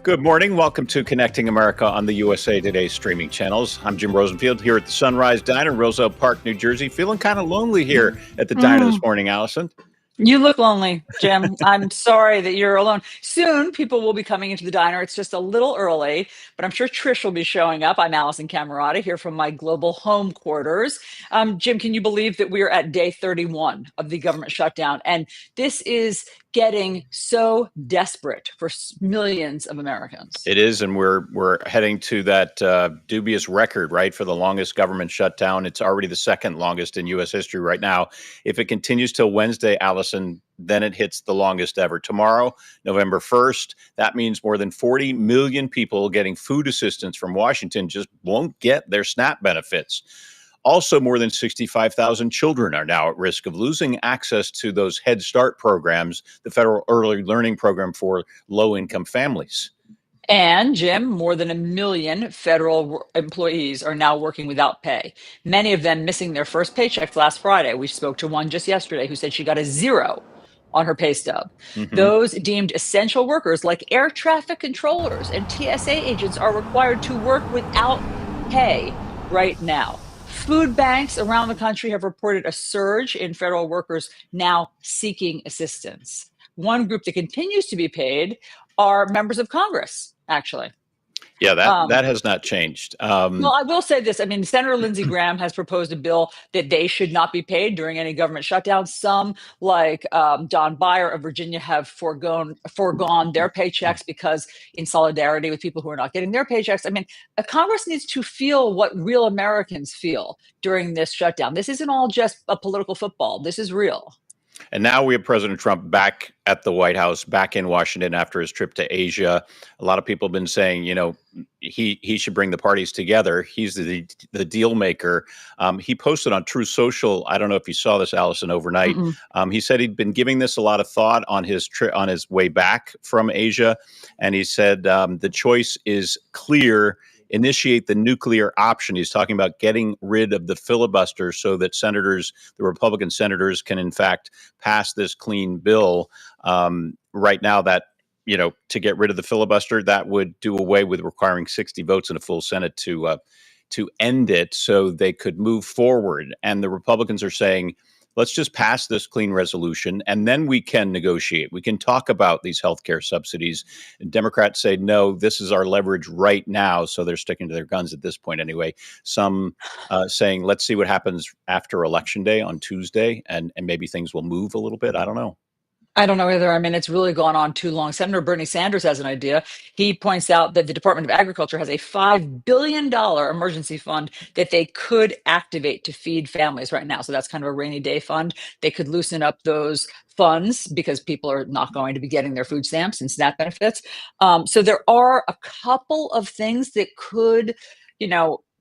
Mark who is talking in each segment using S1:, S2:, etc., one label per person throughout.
S1: Good morning. Welcome to Connecting America on the USA Today streaming channels. I'm Jim Rosenfield here at the Sunrise Diner, Roselle Park, New Jersey. Feeling kind of lonely here at the diner this morning, Allison.
S2: You look lonely, Jim. I'm sorry that you're alone. Soon, people will be coming into the diner. It's just a little early, but I'm sure Trish will be showing up. I'm Allison Camerata here from my global home quarters. Jim, can you believe that we're at day 31 of the government shutdown? And this is getting so desperate for millions of Americans.
S1: It is, and we're heading to that dubious record, right, for the longest government shutdown. It's already the second longest in U.S. history right now. If it continues till Wednesday, Allison, then it hits the longest ever. Tomorrow, November 1st, that means more than 40 million people getting food assistance from Washington just won't get their SNAP benefits. Also, more than 65,000 children are now at risk of losing access to those Head Start programs, the federal early learning program for low-income families.
S2: And Jim, more than 1 million federal employees are now working without pay, many of them missing their first paychecks last Friday. We spoke to one just yesterday who said she got a 0 on her pay stub. Those deemed essential workers like air traffic controllers and TSA agents are required to work without pay right now. Food banks around the country have reported a surge in federal workers now seeking assistance. One group that continues to be paid are members of Congress, actually.
S1: Yeah, that has not changed.
S2: Well, I will say this. I mean, Senator Lindsey Graham has proposed a bill that they should not be paid during any government shutdown. Some, like Don Beyer of Virginia, have foregone their paychecks because in solidarity with people who are not getting their paychecks. I mean, Congress needs to feel what real Americans feel during this shutdown. This isn't all just a political football. This is real.
S1: And now we have President Trump back at the White House, back in Washington after his trip to Asia. A lot of people have been saying, he should bring the parties together. He's the deal maker. He posted on True Social. I don't know if you saw this, Allison, overnight. He said he'd been giving this a lot of thought on his on his way back from Asia. And he said the choice is clear. Initiate the nuclear option. He's talking about getting rid of the filibuster so that the Republican senators can in fact pass this clean bill. Right now, that, to get rid of the filibuster, that would do away with requiring 60 votes in a full Senate to end it so they could move forward. And the Republicans are saying, let's just pass this clean resolution and then we can negotiate. We can talk about these healthcare subsidies. And Democrats say, no, this is our leverage right now. So they're sticking to their guns at this point anyway. Some saying, let's see what happens after Election Day on Tuesday and maybe things will move a little bit. I don't know.
S2: I don't know either. I mean, it's really gone on too long. Senator Bernie Sanders has an idea. He points out that the Department of Agriculture has a $5 billion emergency fund that they could activate to feed families right now. So that's kind of a rainy day fund. They could loosen up those funds because people are not going to be getting their food stamps and SNAP benefits. So there are a couple of things that could,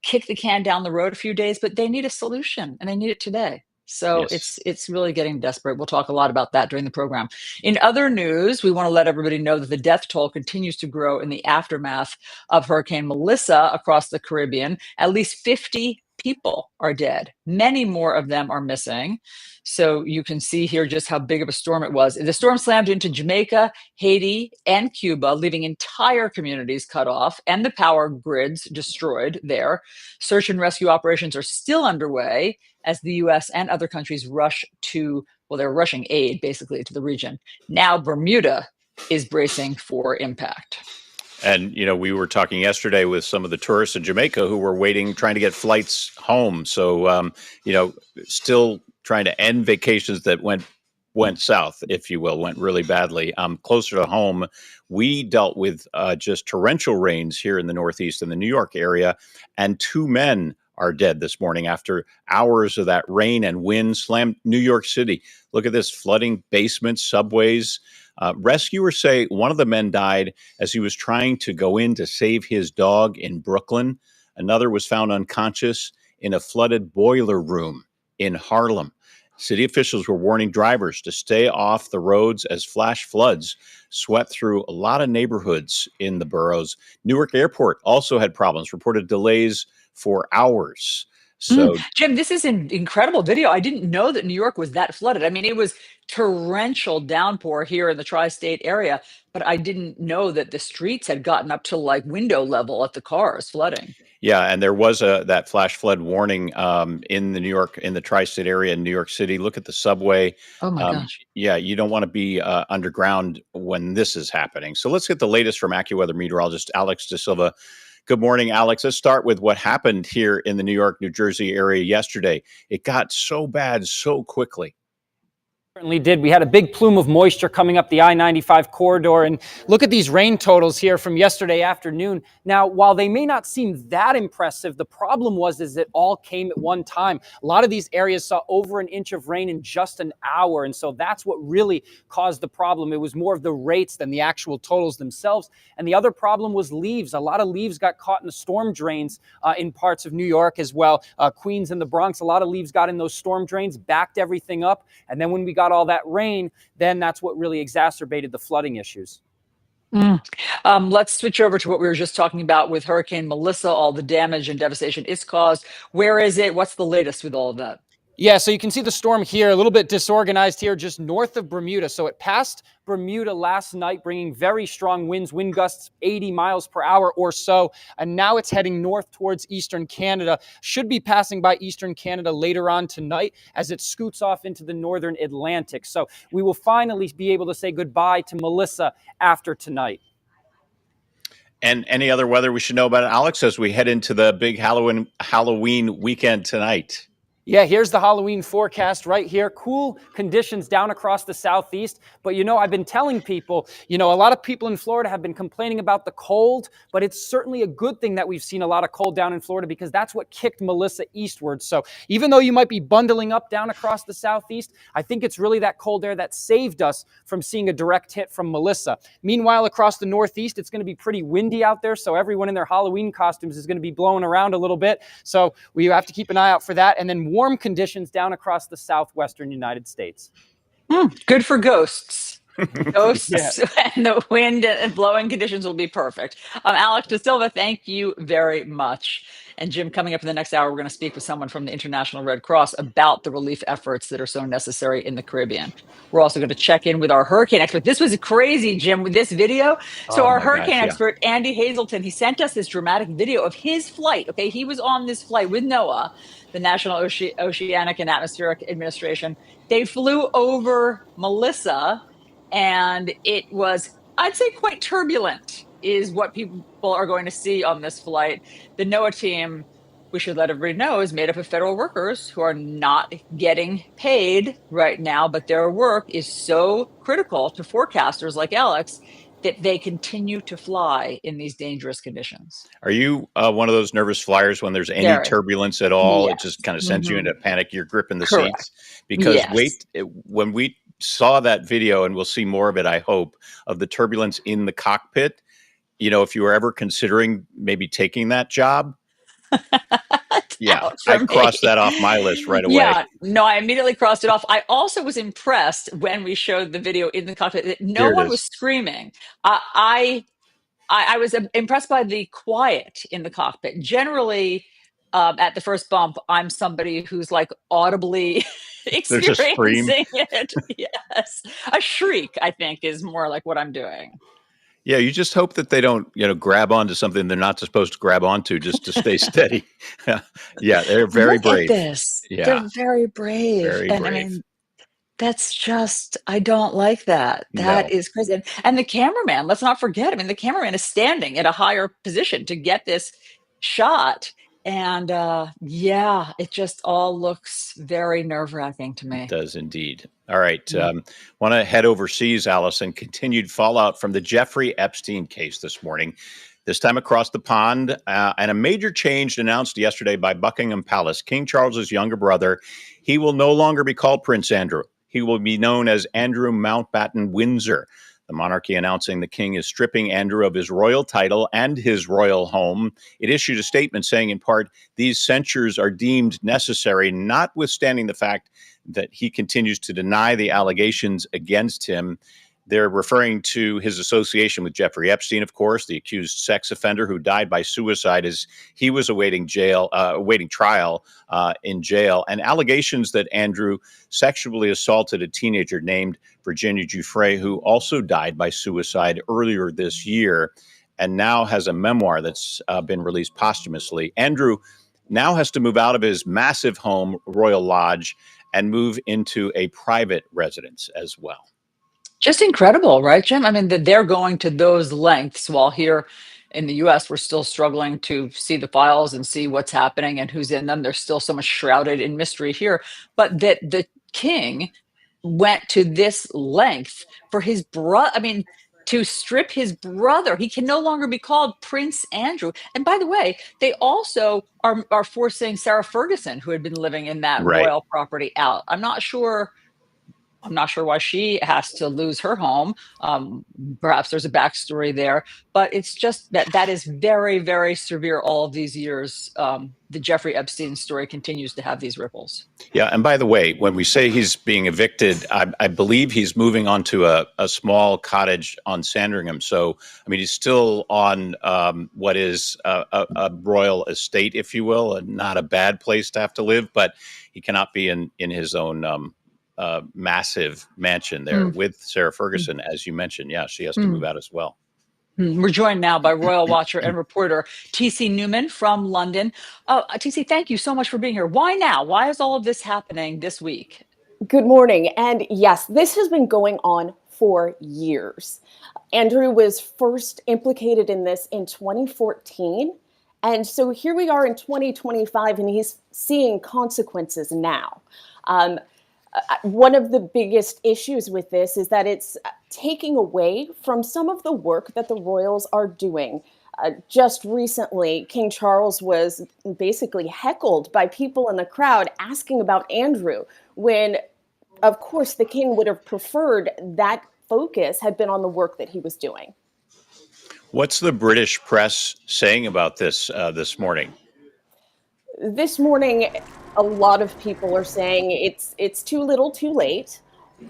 S2: kick the can down the road a few days, but they need a solution and they need it today. So
S1: Yes.
S2: it's really getting desperate. We'll talk a lot about that during the program. In other news, we want to let everybody know that the death toll continues to grow in the aftermath of Hurricane Melissa across the Caribbean. At least 50 people are dead. Many more of them are missing. So you can see here just how big of a storm it was. The storm slammed into Jamaica, Haiti, and Cuba, leaving entire communities cut off and the power grids destroyed there. Search and rescue operations are still underway as the U.S. and other countries they're rushing aid basically to the region. Now Bermuda is bracing for impact.
S1: And, we were talking yesterday with some of the tourists in Jamaica who were trying to get flights home. So, still trying to end vacations that went south, if you will, went really badly. Closer to home, we dealt with just torrential rains here in the Northeast in the New York area, and 2 men are dead this morning after hours of that rain and wind slammed New York City. Look at this, flooding basements, subways. Rescuers say one of the men died as he was trying to go in to save his dog in Brooklyn. Another was found unconscious in a flooded boiler room in Harlem. City officials were warning drivers to stay off the roads as flash floods swept through a lot of neighborhoods in the boroughs. Newark Airport also had problems, reported delays for hours. So
S2: Jim, this is an incredible video. I didn't know that New York was that flooded. I mean, it was torrential downpour here in the tri-state area, but I didn't know that the streets had gotten up to like window level at the cars flooding.
S1: yeah, and there was that flash flood warning in the tri-state area in New York City. Look at the subway.
S2: Oh my gosh.
S1: Yeah, you don't want to be underground when this is happening. So let's get the latest from AccuWeather meteorologist Alex De Silva. Good morning, Alex. Let's start with what happened here in the New York, New Jersey area yesterday. It got so bad so quickly.
S3: Certainly did. We had a big plume of moisture coming up the I-95 corridor, and look at these rain totals here from yesterday afternoon. Now, while they may not seem that impressive, the problem is it all came at one time. A lot of these areas saw over an inch of rain in just an hour, and so that's what really caused the problem. It was more of the rates than the actual totals themselves. And the other problem was leaves. A lot of leaves got caught in the storm drains in parts of New York as well. Queens and the Bronx, a lot of leaves got in those storm drains, backed everything up, and then when we got all that rain, then that's what really exacerbated the flooding issues.
S2: Let's switch over to what we were just talking about with Hurricane Melissa, all the damage and devastation it's caused. Where is it? What's the latest with all of that?
S3: Yeah, so you can see the storm here, a little bit disorganized here, just north of Bermuda. So it passed Bermuda last night, bringing very strong winds, wind gusts 80 miles per hour or so. And now it's heading north towards eastern Canada. Should be passing by eastern Canada later on tonight as it scoots off into the northern Atlantic. So we will finally be able to say goodbye to Melissa after tonight.
S1: And any other weather we should know about, Alex, as we head into the big Halloween weekend tonight?
S3: Yeah, here's the Halloween forecast right here. Cool conditions down across the southeast. But, I've been telling people, a lot of people in Florida have been complaining about the cold, but it's certainly a good thing that we've seen a lot of cold down in Florida because that's what kicked Melissa eastward. So even though you might be bundling up down across the southeast, I think it's really that cold air that saved us from seeing a direct hit from Melissa. Meanwhile, across the northeast, it's going to be pretty windy out there. So everyone in their Halloween costumes is going to be blowing around a little bit. So we have to keep an eye out for that. And then warm conditions down across the southwestern United States.
S2: Good for ghosts. Ghosts and the wind and blowing conditions will be perfect. Alex De Silva, thank you very much. And Jim, coming up in the next hour, we're going to speak with someone from the International Red Cross about the relief efforts that are so necessary in the Caribbean. We're also going to check in with our hurricane expert. This was crazy, Jim, with this video. So our hurricane expert, Andy Hazelton, he sent us this dramatic video of his flight. Okay, he was on this flight with NOAA, the National Oceanic and Atmospheric Administration. They flew over Melissa, and it was, I'd say, quite turbulent, is what people are going to see on this flight. The NOAA team, we should let everybody know, is made up of federal workers who are not getting paid right now, but their work is so critical to forecasters like Alex that they continue to fly in these dangerous conditions.
S1: Are you one of those nervous flyers when there's any turbulence at all?
S2: Yes.
S1: It just kind of sends you into panic. You're gripping the
S2: Correct.
S1: seats. Because when we saw that video, and we'll see more of it, I hope, of the turbulence in the cockpit, if you were ever considering maybe taking that job, I crossed that off my list right away.
S2: Yeah, no, I immediately crossed it off. I also was impressed when we showed the video in the cockpit that no one was screaming. I was impressed by the quiet in the cockpit. Generally, at the first bump, I'm somebody who's like audibly experiencing it. Yes, a shriek, I think, is more like what I'm doing.
S1: Yeah, you just hope that they don't, grab onto something they're not supposed to grab onto just to stay steady. Yeah, they're very brave.
S2: Yeah. They're very brave.
S1: Very brave.
S2: I mean, that's just, I don't like that. That is crazy. And the cameraman, let's not forget, the cameraman is standing at a higher position to get this shot. And it just all looks very nerve-wracking to me.
S1: It does indeed. All right. Want to head overseas, Allison. Continued fallout from the Jeffrey Epstein case this morning, this time across the pond, and a major change announced yesterday by Buckingham Palace. King Charles's younger brother, he will no longer be called Prince Andrew. He will be known as Andrew Mountbatten Windsor. The monarchy announcing the king is stripping Andrew of his royal title and his royal home. It issued a statement saying, in part, these censures are deemed necessary, notwithstanding the fact that he continues to deny the allegations against him. They're referring to his association with Jeffrey Epstein, of course, the accused sex offender who died by suicide as he was awaiting trial in jail, and allegations that Andrew sexually assaulted a teenager named Virginia Giuffre, who also died by suicide earlier this year, and now has a memoir that's been released posthumously. Andrew now has to move out of his massive home, Royal Lodge, and move into a private residence as well.
S2: Just incredible, right, Jim? I mean, that they're going to those lengths while here in the US, we're still struggling to see the files and see what's happening and who's in them. There's still so much shrouded in mystery here. But that the king went to this length for his brother. I mean, to strip his brother. He can no longer be called Prince Andrew. And by the way, they also are forcing Sarah Ferguson, who had been living in that
S1: Right.
S2: royal property, out. I'm not sure why she has to lose her home. Perhaps there's a backstory there, but it's just that is very, very severe. All of these years, the Jeffrey Epstein story continues to have these ripples.
S1: Yeah. And by the way, when we say he's being evicted, I believe he's moving on to a small cottage on Sandringham. So, I mean, he's still on what is a royal estate, if you will, and not a bad place to have to live, but he cannot be in his own massive mansion there with Sarah Ferguson, as you mentioned. Yeah, she has to move out as well.
S2: We're joined now by royal watcher and reporter TC Newman from London. TC, thank you so much for being here. Why now? Why is all of this happening this week?
S4: Good morning. And yes, this has been going on for years. Andrew was first implicated in this in 2014. And so here we are in 2025, and he's seeing consequences now. One of the biggest issues with this is that it's taking away from some of the work that the royals are doing. Just recently, King Charles was basically heckled by people in the crowd asking about Andrew, when, of course, the king would have preferred that focus had been on the work that he was doing.
S1: What's the British press saying about this this morning?
S4: This morning, a lot of people are saying it's too little, too late,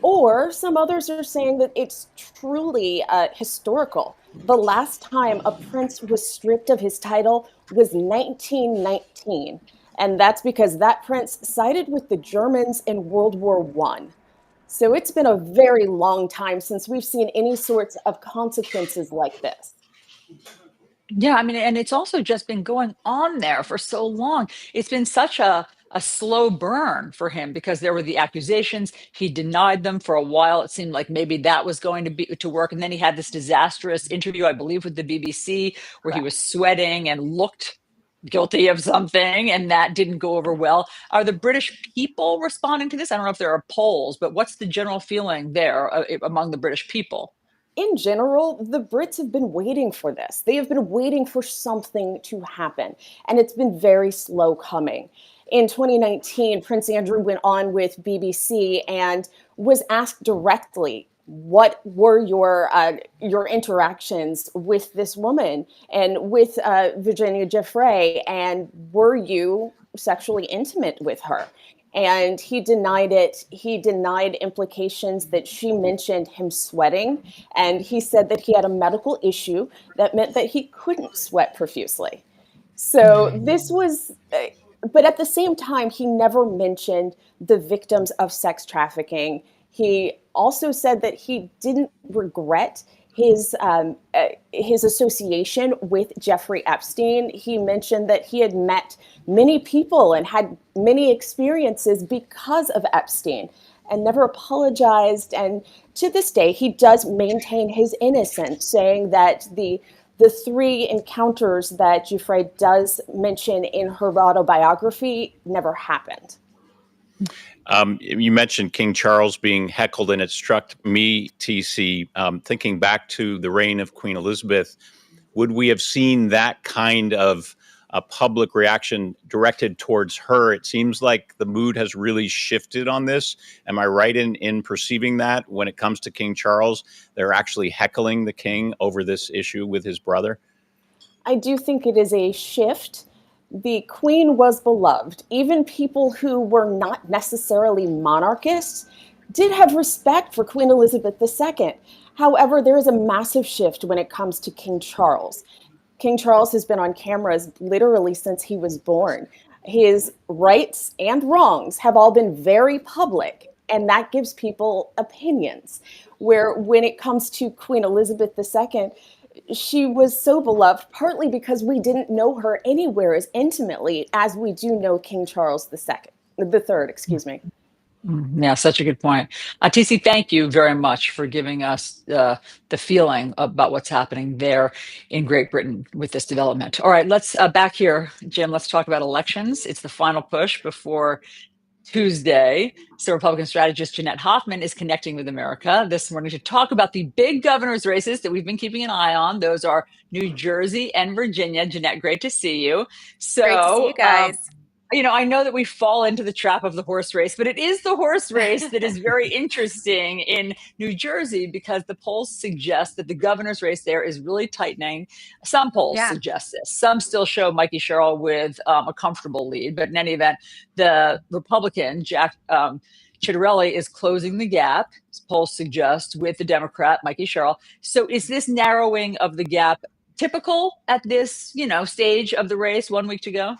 S4: or some others are saying that it's truly historical. The last time a prince was stripped of his title was 1919, and that's because that prince sided with the Germans in World War I. So it's been a very long time since we've seen any sorts of consequences like this.
S2: Yeah, I mean, and it's also just been going on there for so long. It's been such a slow burn for him because there were the accusations. He denied them for a while. It seemed like maybe that was going to work. And then he had this disastrous interview, I believe, with the BBC, where he was sweating and looked guilty of something, and that didn't go over well. Are the British people responding to this? I don't know if there are polls, but what's the general feeling there among the British people?
S4: In general, the Brits have been waiting for this. They have been waiting for something to happen, and it's been very slow coming. In 2019, Prince Andrew went on with BBC and was asked directly, what were your interactions with this woman and with Virginia Giuffre, and were you sexually intimate with her? And he denied it. He denied implications that she mentioned him sweating. And he said that he had a medical issue that meant that he couldn't sweat profusely. So this was, but at the same time, he never mentioned the victims of sex trafficking. He also said that he didn't regret his association with Jeffrey Epstein. He mentioned that he had met many people and had many experiences because of Epstein and never apologized. And to this day, he does maintain his innocence, saying that the three encounters that Giuffre does mention in her autobiography never happened.
S1: You mentioned King Charles being heckled, and it struck me, TC, thinking back to the reign of Queen Elizabeth, would we have seen that kind of a public reaction directed towards her? It seems like the mood has really shifted on this. Am I right in perceiving that when it comes to King Charles, they're actually heckling the king over this issue with his brother?
S4: I do think it is a shift. The Queen was beloved. Even people who were not necessarily monarchists did have respect for Queen Elizabeth II. However, there is a massive shift when it comes to King Charles. King Charles has been on cameras literally since he was born. His rights and wrongs have all been very public, and that gives people opinions. Where when it comes to Queen Elizabeth II, she was so beloved partly because we didn't know her anywhere as intimately as we do know King Charles the third, excuse me.
S2: Yeah, such a good point. TC, thank you very much for giving us the feeling about what's happening there in Great Britain with this development. All right, let's back here, Jim, let's talk about elections. It's the final push before Tuesday. So Republican strategist Jeanette Hoffman is connecting with America this morning to talk about the big governor's races that we've been keeping an eye on. Those are New Jersey and Virginia. Jeanette, great to see you. So,
S5: great to see you guys.
S2: I know that we fall into the trap of the horse race, but it is the horse race that is very interesting in New Jersey because the polls suggest that the governor's race there is really tightening. Some polls suggest this. Some still show Mikey Sherrill with a comfortable lead, but in any event, the Republican, Jack Ciattarelli, is closing the gap, polls suggest, with the Democrat, Mikey Sherrill. So is this narrowing of the gap typical at this, stage of the race, 1 week to go?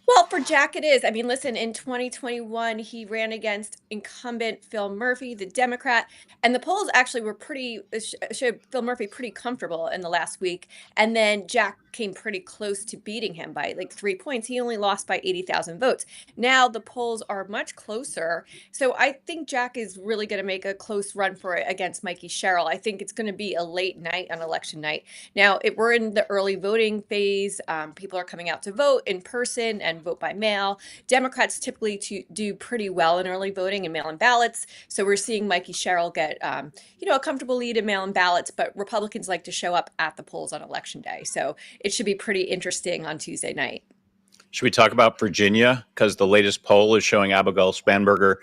S5: Well, for Jack, it is. I mean, listen, in 2021, he ran against incumbent Phil Murphy, the Democrat, and the polls actually were showed Phil Murphy pretty comfortable in the last week. And then Jack came pretty close to beating him by like 3 points. He only lost by 80,000 votes. Now the polls are much closer. So I think Jack is really going to make a close run for it against Mikey Sherrill. I think it's going to be a late night on election night. Now, if we're in the early voting phase, people are coming out to vote in person and vote by mail. Democrats typically do pretty well in early voting and mail-in ballots. So we're seeing Mikey Sherrill get, a comfortable lead in mail-in ballots, but Republicans like to show up at the polls on election day. So it should be pretty interesting on Tuesday night.
S1: Should we talk about Virginia? Because the latest poll is showing Abigail Spanberger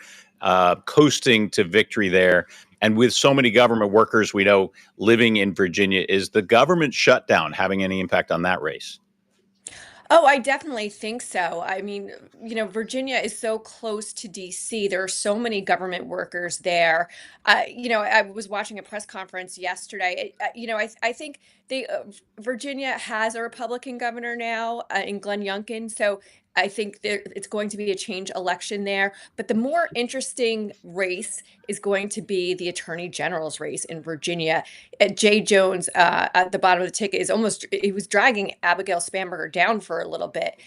S1: coasting to victory there. And with so many government workers we know living in Virginia, is the government shutdown having any impact on that race?
S5: Oh, I definitely think so. I mean, Virginia is so close to DC. There are so many government workers there. I was watching a press conference yesterday. I think Virginia has a Republican governor now in Glenn Youngkin. So I think it's going to be a change election there. But the more interesting race is going to be the attorney general's race in Virginia. Jay Jones at the bottom of the ticket he was dragging Abigail Spanberger down for a little bit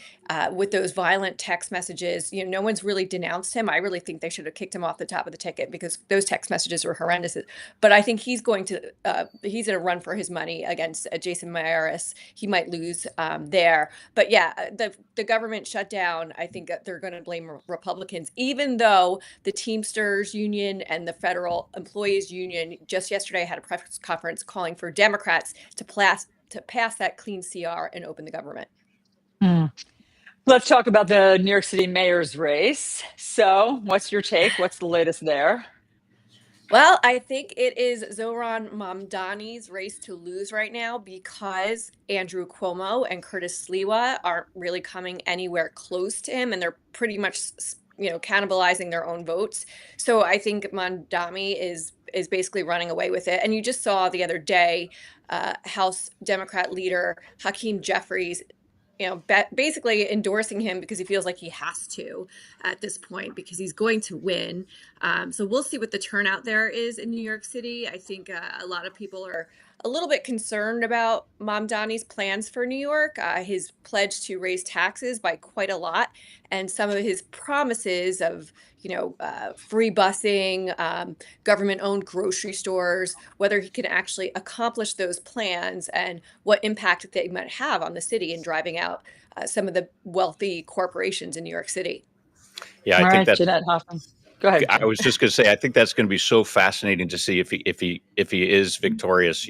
S5: with those violent text messages. No one's really denounced him. I really think they should have kicked him off the top of the ticket because those text messages were horrendous. But I think he's going to run for his money against Jason Mayeris. He might lose there. But yeah, the government shutdown, I think they're going to blame Republicans, even though the Teamsters Union and the Federal Employees Union just yesterday had a press conference calling for Democrats to pass that clean CR and open the government.
S2: Let's talk about the New York City mayor's race. So what's your take? What's the latest there?
S5: Well, I think it is Zohran Mamdani's race to lose right now because Andrew Cuomo and Curtis Sliwa aren't really coming anywhere close to him, and they're pretty much, cannibalizing their own votes. So I think Mamdani is basically running away with it. And you just saw the other day, House Democrat leader Hakeem Jeffries basically endorsing him because he feels like he has to at this point because he's going to win. So we'll see what the turnout there is in New York City. I think a lot of people are a little bit concerned about Mamdani's plans for New York, his pledge to raise taxes by quite a lot, and some of his promises of free busing, government-owned grocery stores, whether he can actually accomplish those plans and what impact they might have on the city in driving out some of the wealthy corporations in New York City.
S1: Yeah, I think that's
S2: Jeanette Hoffman. Go ahead.
S1: I was just going to say, I think that's going to be so fascinating to see if he is victorious.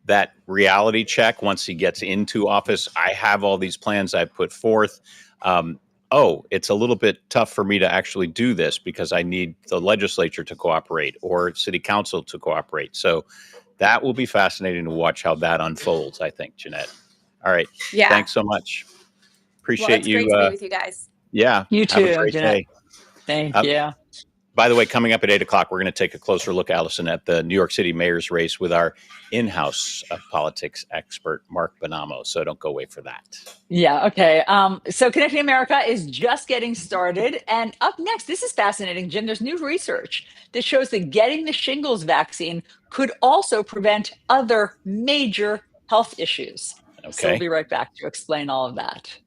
S1: That reality check once he gets into office. I have all these plans I put forth. It's a little bit tough for me to actually do this because I need the legislature to cooperate or city council to cooperate. So that will be fascinating to watch how that unfolds, I think, Jeanette. All right.
S5: Yeah.
S1: Thanks so much. Appreciate
S5: it's
S1: you.
S5: Great to be with you guys.
S1: Yeah.
S2: You too,
S1: have a great
S2: Jeanette.
S1: day.
S2: Thank you.
S1: By the way, coming up at 8 o'clock, we're going to take a closer look, Allison, at the New York City mayor's race with our in-house politics expert, Mark Bonamo. So don't go away for that.
S2: Yeah, okay. So Connecting America is just getting started. And up next, this is fascinating, Jim. There's new research that shows that getting the shingles vaccine could also prevent other major health issues. So we'll
S1: Okay.
S2: be right back to explain all of that.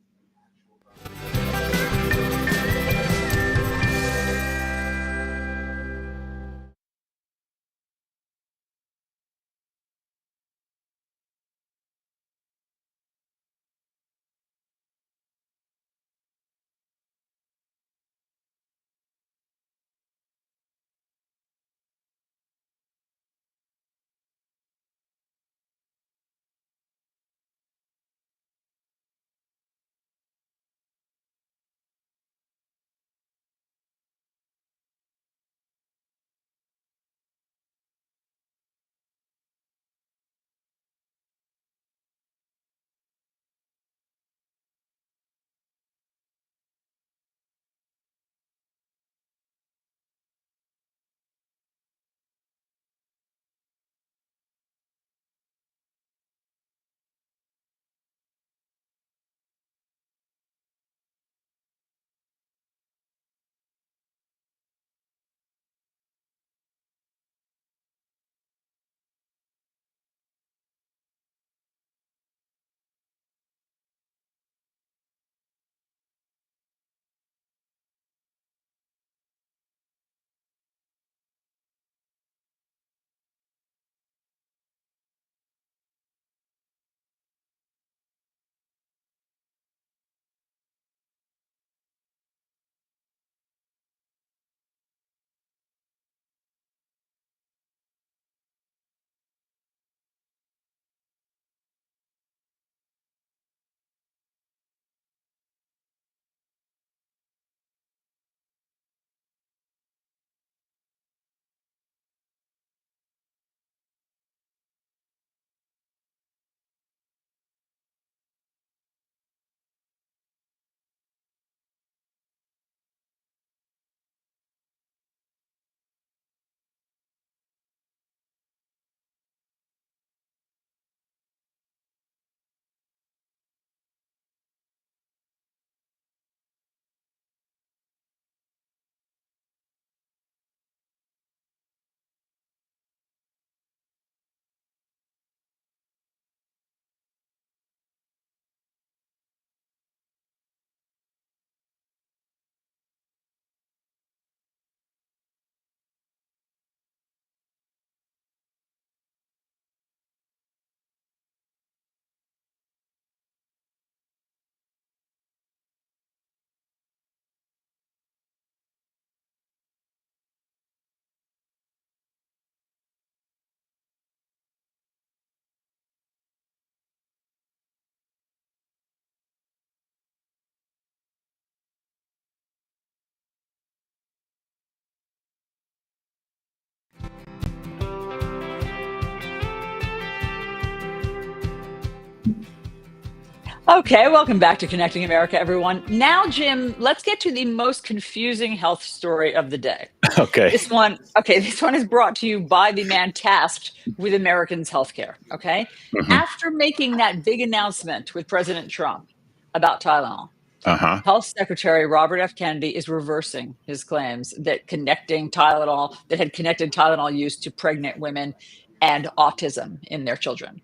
S2: Okay, welcome back to Connecting America, everyone. Now, Jim, let's get to the most confusing health story of the day.
S1: Okay.
S2: This one is brought to you by the man tasked with Americans' healthcare. Okay.
S1: Mhm.
S2: After making that big announcement with President Trump about Tylenol,
S1: Uh-huh.
S2: Health Secretary Robert F. Kennedy is reversing his claims that had connected Tylenol use to pregnant women and autism in their children.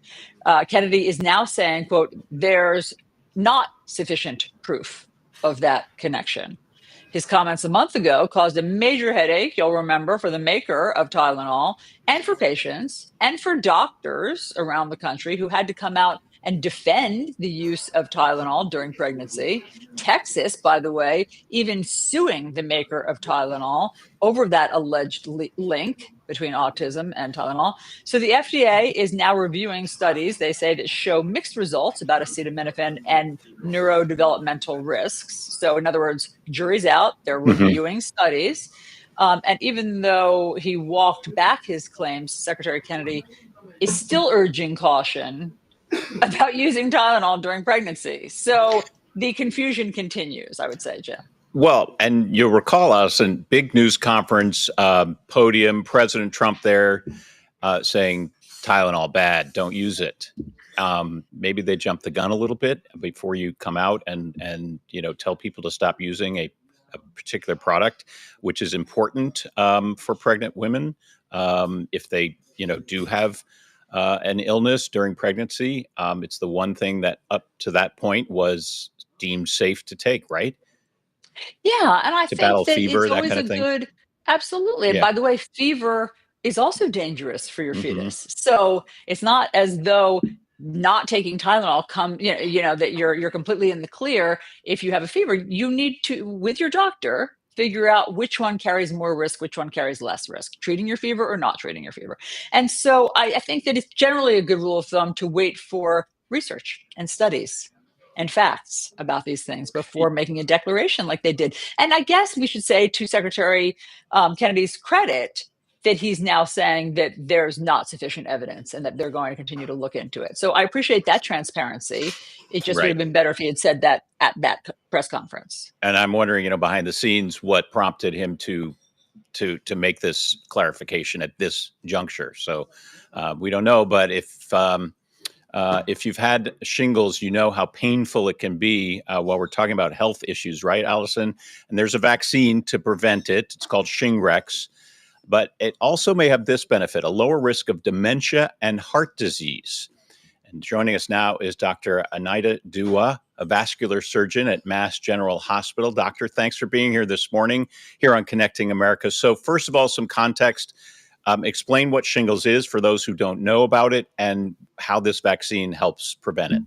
S2: Kennedy is now saying, quote, there's not sufficient proof of that connection. His comments a month ago caused a major headache, you'll remember, for the maker of Tylenol and for patients and for doctors around the country who had to come out and defend the use of Tylenol during pregnancy. Texas, by the way, even suing the maker of Tylenol over that alleged link between autism and Tylenol. So the FDA is now reviewing studies, they say, that show mixed results about acetaminophen and neurodevelopmental risks. So in other words, jury's out, they're reviewing studies. And even though he walked back his claims, Secretary Kennedy is still urging caution about using Tylenol during pregnancy. So the confusion continues, I would say, Jim.
S1: Well, and you'll recall us in big news conference podium, President Trump there saying Tylenol bad, don't use it. Maybe they jumped the gun a little bit before you come out and tell people to stop using a particular product, which is important for pregnant women if they do have an illness during pregnancy. It's the one thing that up to that point was deemed safe to take, right?
S2: Yeah, and I
S1: To
S2: think
S1: battle
S2: that it's
S1: fever, that
S2: always
S1: kind
S2: a
S1: of thing.
S2: good absolutely, and
S1: Yeah.
S2: by the way, fever is also dangerous for your
S1: Hmm.
S2: fetus. So, it's not as though not taking Tylenol that you're completely in the clear if you have a fever. You need to, with your doctor, figure out which one carries more risk, which one carries less risk, treating your fever or not treating your fever. And so I think that it's generally a good rule of thumb to wait for research and studies and facts about these things before making a declaration like they did. And I guess we should say, to Secretary Kennedy's credit, that he's now saying that there's not sufficient evidence and that they're going to continue to look into it. So I appreciate that transparency. It just would have
S1: Right.
S2: been better if he had said that at that press conference.
S1: And I'm wondering, behind the scenes, what prompted him to make this clarification at this juncture. So we don't know, but if you've had shingles, you know how painful it can be while we're talking about health issues, right, Allison? And there's a vaccine to prevent it. It's called Shingrix. But it also may have this benefit, a lower risk of dementia and heart disease. And joining us now is Dr. Anita Dua, a vascular surgeon at Mass General Hospital. Doctor, thanks for being here this morning here on Connecting America. So first of all, some context. Explain what shingles is for those who don't know about it and how this vaccine helps prevent it.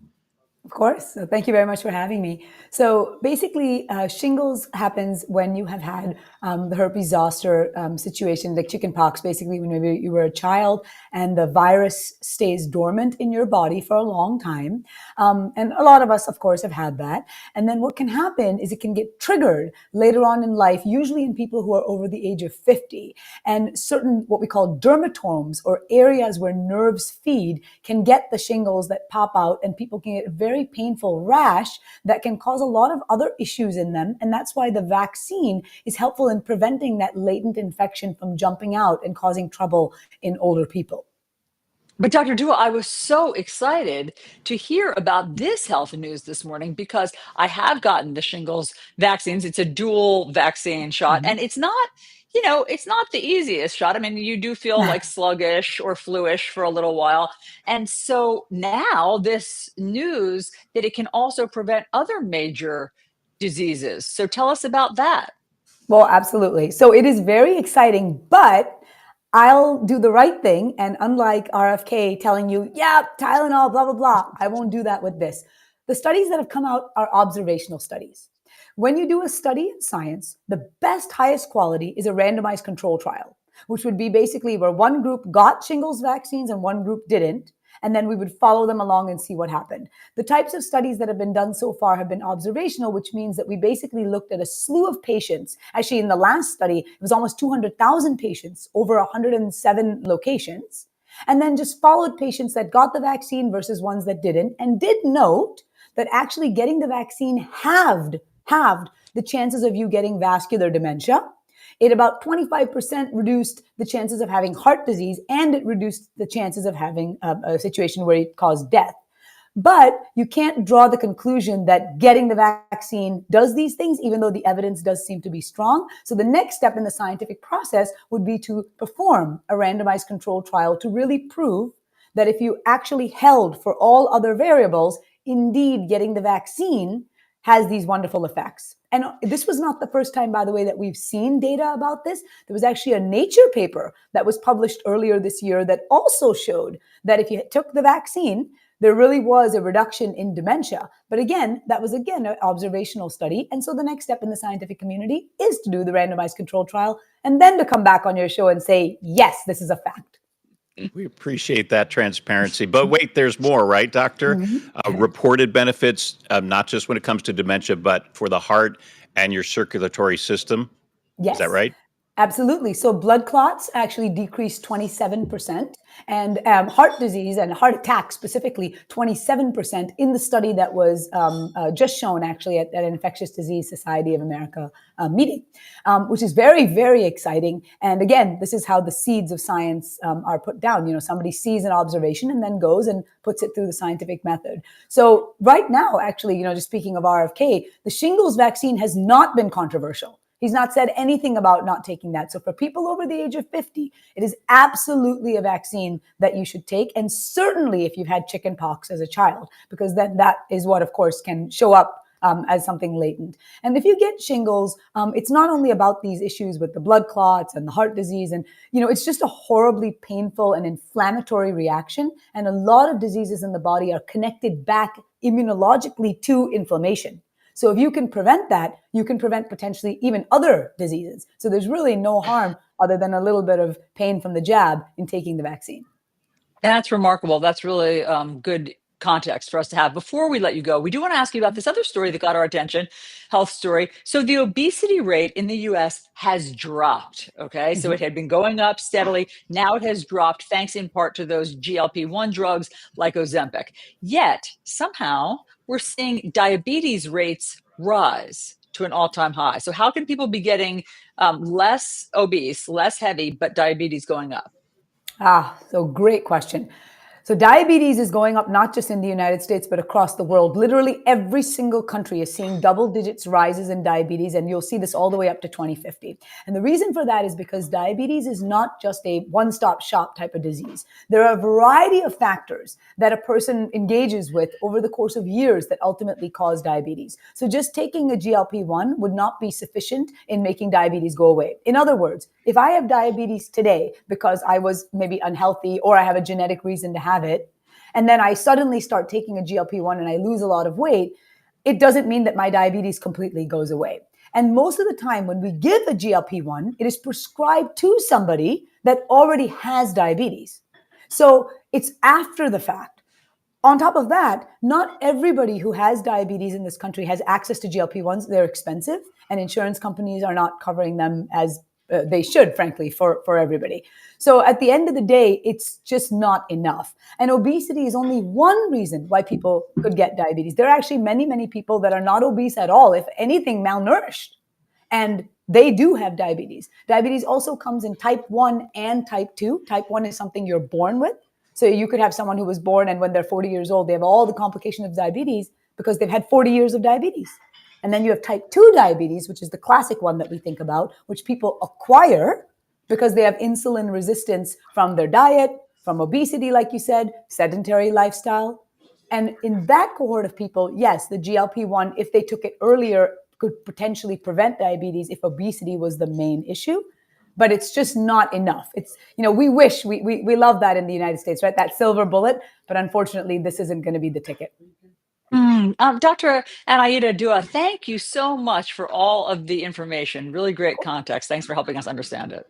S6: Of course. So thank you very much for having me. So basically, shingles happens when you have had the herpes zoster situation, like chickenpox, basically when maybe you were a child and the virus stays dormant in your body for a long time. And a lot of us, of course, have had that. And then what can happen is it can get triggered later on in life, usually in people who are over the age of 50. And certain what we call dermatomes, or areas where nerves feed, can get the shingles that pop out, and people can get a very painful rash that can cause a lot of other issues in them. And that's why the vaccine is helpful in preventing that latent infection from jumping out and causing trouble in older people.
S2: But Dr. Dua, I was so excited to hear about this health news this morning because I have gotten the shingles vaccines. It's a dual vaccine shot, and it's not, it's not the easiest shot. I mean, you do feel like sluggish or fluish for a little while. And so now this news that it can also prevent other major diseases. So tell us about that.
S6: Well, absolutely. So it is very exciting, but I'll do the right thing. And unlike RFK telling you, yeah, Tylenol, blah, blah, blah, I won't do that with this. The studies that have come out are observational studies. When you do a study in science, the best, highest quality is a randomized control trial, which would be basically where one group got shingles vaccines and one group didn't. And then we would follow them along and see what happened. The types of studies that have been done so far have been observational, which means that we basically looked at a slew of patients. Actually, in the last study, it was almost 200,000 patients over 107 locations, and then just followed patients that got the vaccine versus ones that didn't, and did note that actually getting the vaccine halved the chances of you getting vascular dementia. It about 25% reduced the chances of having heart disease, and it reduced the chances of having a situation where it caused death. But you can't draw the conclusion that getting the vaccine does these things, even though the evidence does seem to be strong. So the next step in the scientific process would be to perform a randomized control trial to really prove that if you actually held for all other variables, indeed getting the vaccine has these wonderful effects. And this was not the first time, by the way, that we've seen data about this. There was actually a Nature paper that was published earlier this year that also showed that if you took the vaccine, there really was a reduction in dementia. But again, that was an observational study. And so the next step in the scientific community is to do the randomized control trial and then to come back on your show and say, yes, this is a fact.
S1: We appreciate that transparency. But wait, there's more, right, Doctor? Reported benefits, not just when it comes to dementia, but for the heart and your circulatory system.
S6: Yes.
S1: Is that right?
S6: Absolutely. So blood clots actually decreased 27%, and heart disease and heart attack specifically 27% in the study that was just shown actually at an Infectious Disease Society of America meeting, which is very, very exciting. And again, this is how the seeds of science are put down. You know, somebody sees an observation and then goes and puts it through the scientific method. So right now, actually, you know, just speaking of RFK, the shingles vaccine has not been controversial. He's not said anything about not taking that. So for people over the age of 50, it is absolutely a vaccine that you should take. And certainly if you've had chickenpox as a child, because then that is what, of course, can show up as something latent. And if you get shingles, it's not only about these issues with the blood clots and the heart disease. And, you know, it's just a horribly painful and inflammatory reaction. And a lot of diseases in the body are connected back immunologically to inflammation. So if you can prevent that, you can prevent potentially even other diseases. So there's really no harm other than a little bit of pain from the jab in taking the vaccine.
S2: That's remarkable. That's really good context for us to have. Before we let you go, we do want to ask you about this other story that got our attention, health story. So the obesity rate in the US has dropped. Okay. So it had been going up steadily. Now it has dropped thanks in part to those GLP-1 drugs like Ozempic. Yet somehow we're seeing diabetes rates rise to an all-time high. So how can people be getting less obese, less heavy, but diabetes going up?
S6: So great question. So diabetes is going up not just in the United States, but across the world. Literally every single country is seeing double digits rises in diabetes, and you'll see this all the way up to 2050. And the reason for that is because diabetes is not just a one-stop shop type of disease. There are a variety of factors that a person engages with over the course of years that ultimately cause diabetes. So just taking a GLP-1 would not be sufficient in making diabetes go away. In other words, if I have diabetes today because I was maybe unhealthy or I have a genetic reason to have it, and then I suddenly start taking a GLP-1 and I lose a lot of weight, it doesn't mean that my diabetes completely goes away. And most of the time when we give a GLP-1, it is prescribed to somebody that already has diabetes. So it's after the fact. On top of that, not everybody who has diabetes in this country has access to GLP-1s. They're expensive, and insurance companies are not covering them as they should, frankly, for everybody. So at the end of the day, it's just not enough. And obesity is only one reason why people could get diabetes. There are actually many, many people that are not obese at all, if anything, malnourished. And they do have diabetes. Diabetes also comes in type 1 and type 2. Type 1 is something you're born with. So you could have someone who was born and when they're 40 years old, they have all the complications of diabetes because they've had 40 years of diabetes. And then you have type 2 diabetes, which is the classic one that we think about, which people acquire because they have insulin resistance from their diet, from obesity, like you said, sedentary lifestyle. And in that cohort of people, yes, the GLP-1, if they took it earlier, could potentially prevent diabetes if obesity was the main issue. But it's just not enough. It's, you know, we wish, we love that in the United States, right? That silver bullet. But unfortunately, this isn't going to be the ticket.
S2: Dr. Anaida Dua, thank you so much for all of the information. Really great context. Thanks for helping us understand it.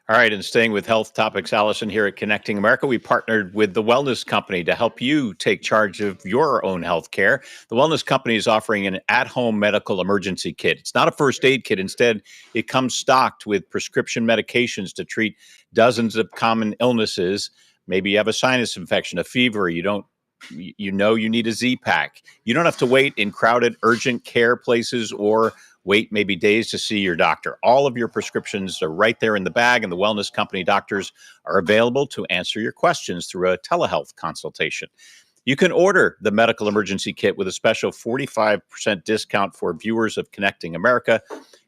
S1: All right, and staying with health topics, Allison, here at Connecting America, we partnered with the Wellness Company to help you take charge of your own health care. The Wellness Company is offering an at-home medical emergency kit. It's not a first aid kit. Instead, it comes stocked with prescription medications to treat dozens of common illnesses. Maybe you have a sinus infection, a fever, you know you need a Z-Pack. You don't have to wait in crowded urgent care places or wait maybe days to see your doctor. All of your prescriptions are right there in the bag, and the Wellness Company doctors are available to answer your questions through a telehealth consultation. You can order the medical emergency kit with a special 45% discount for viewers of Connecting America.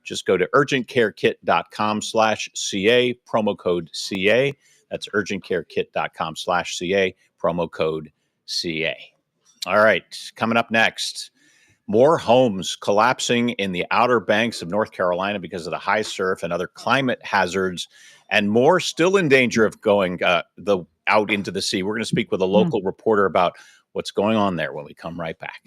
S1: Just go to urgentcarekit.com/CA, promo code CA. That's urgentcarekit.com/CA, promo code CA. All right, coming up next. More homes collapsing in the Outer Banks of North Carolina because of the high surf and other climate hazards, and more still in danger of going out into the sea. We're going to speak with a local reporter about what's going on there when we come right back.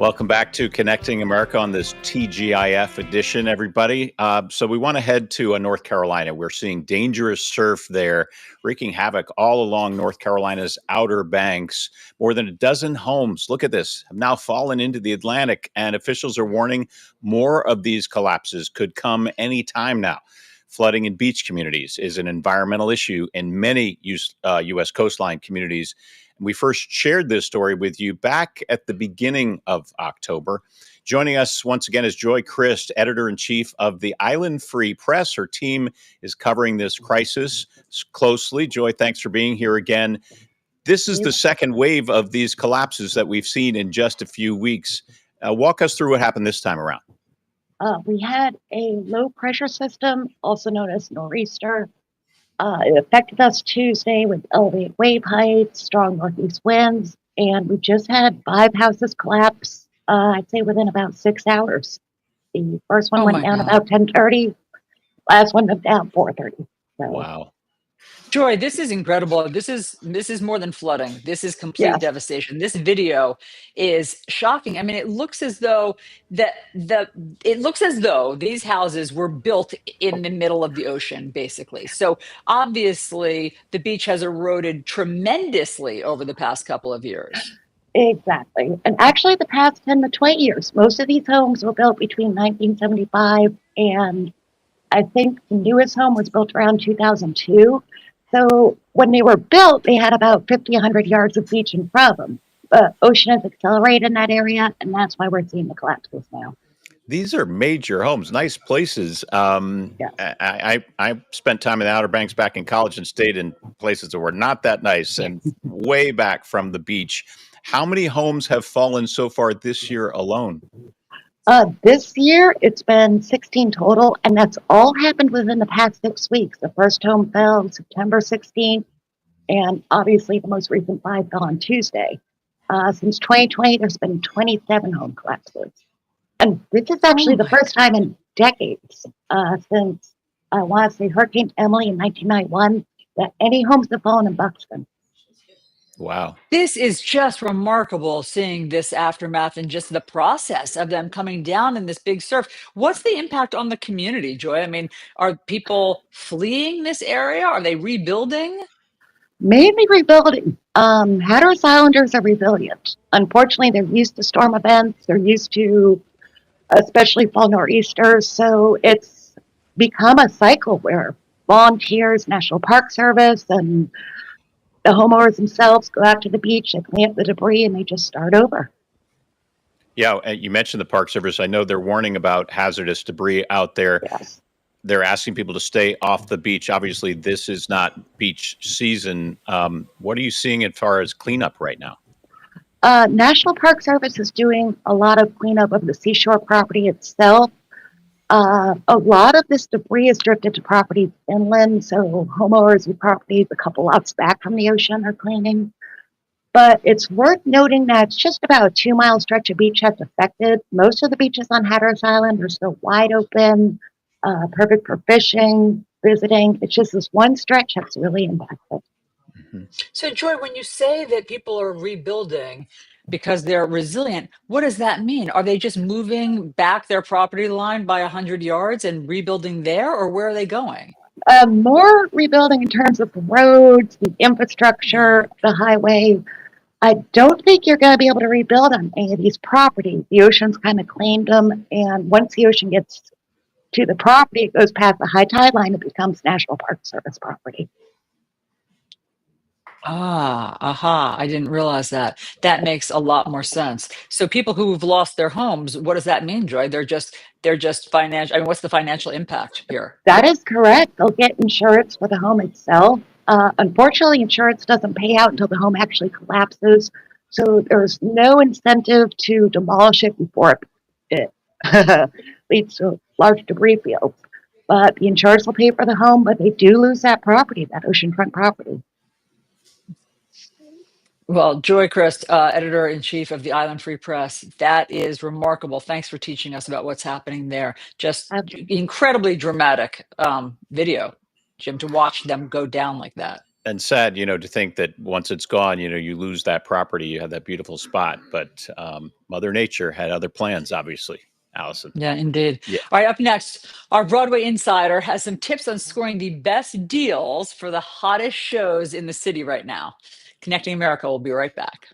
S1: Welcome back to Connecting America on this TGIF edition, everybody. So we want to head to North Carolina. We're seeing dangerous surf there, wreaking havoc all along North Carolina's Outer Banks. More than a dozen homes, look at this, have now fallen into the Atlantic, and officials are warning more of these collapses could come any time now. Flooding in beach communities is an environmental issue in many U.S. coastline communities. We first shared this story with you back at the beginning of October. Joining us once again is Joy Christ, editor-in-chief of the Island Free Press. Her team is covering this crisis closely. Joy, thanks for being here again. This is the second wave of these collapses that we've seen in just a few weeks. Walk us through what happened this time around.
S7: We had a low pressure system, also known as nor'easter. It affected us Tuesday with elevated wave heights, strong northeast winds, and we just had 5 houses collapse, I'd say within about 6 hours. The first one went down about 10:30, last one went down 4:30. So.
S1: Wow.
S2: Joy, this is incredible. This is more than flooding. This is complete devastation. This video is shocking. I mean, it looks as though these houses were built in the middle of the ocean, basically. So obviously, the beach has eroded tremendously over the past couple of years.
S7: Exactly. And actually, the past 10 to 20 years, most of these homes were built between 1975 and I think the newest home was built around 2002. So when they were built, they had about 50, 100 yards of beach in front of them. The ocean has accelerated in that area, and that's why we're seeing the collapses now.
S1: These are major homes, nice places. I spent time in the Outer Banks back in college and stayed in places that were not that nice and way back from the beach. How many homes have fallen so far this year alone?
S7: This year, it's been 16 total, and that's all happened within the past 6 weeks. The first home fell September 16th, and obviously the most recent 5 fell on Tuesday. Since 2020, there's been 27 home collapses. And this is actually the first time in decades since, I want to say, Hurricane Emily in 1991, that any homes have fallen in Buxton.
S1: Wow.
S2: This is just remarkable, seeing this aftermath and just the process of them coming down in this big surf. What's the impact on the community, Joy? I mean, are people fleeing this area? Are they rebuilding?
S7: Mainly rebuilding. Hatteras Islanders are resilient. Unfortunately, they're used to storm events. They're used to especially fall nor'easters. So it's become a cycle where volunteers, National Park Service, and the homeowners themselves go out to the beach, they clean up the debris, and they just start over.
S1: Yeah, you mentioned the Park Service. I know they're warning about hazardous debris out there.
S7: Yes.
S1: They're asking people to stay off the beach. Obviously, this is not beach season. What are you seeing as far as cleanup right now?
S7: National Park Service is doing a lot of cleanup of the seashore property itself. A lot of this debris is drifted to properties inland, so homeowners with properties a couple lots back from the ocean are cleaning. But it's worth noting that it's just about a 2-mile stretch of beach that's affected. Most of the beaches on Hatteras Island are still wide open, perfect for fishing, visiting. It's just this one stretch that's really impacted.
S2: Mm-hmm. So, Joy, when you say that people are rebuilding because they're resilient, what does that mean? Are they just moving back their property line by 100 yards and rebuilding there, or where are they going?
S7: More rebuilding in terms of the roads, the infrastructure, the highway. I don't think you're going to be able to rebuild on any of these properties. The ocean's kind of claimed them, and once the ocean gets to the property, it goes past the high tide line, it becomes National Park Service property.
S2: I didn't realize that. That makes a lot more sense. So people who've lost their homes, what does that mean, Joy? They're just financial. I mean, what's the financial impact here?
S7: That is correct. They'll get insurance for the home itself. Unfortunately, insurance doesn't pay out until the home actually collapses. So there's no incentive to demolish it before it leads to large debris fields. But the insurance will pay for the home, but they do lose that property, that oceanfront property.
S2: Well, Joy Christ, editor-in-chief of the Island Free Press, that is remarkable. Thanks for teaching us about what's happening there. Just incredibly dramatic video, Jim, to watch them go down like that.
S1: And sad, to think that once it's gone, you lose that property. You have that beautiful spot, but Mother Nature had other plans, obviously. Allison.
S2: Yeah, indeed.
S1: Yeah.
S2: All right, up next, our Broadway insider has some tips on scoring the best deals for the hottest shows in the city right now. Connecting America will be right back.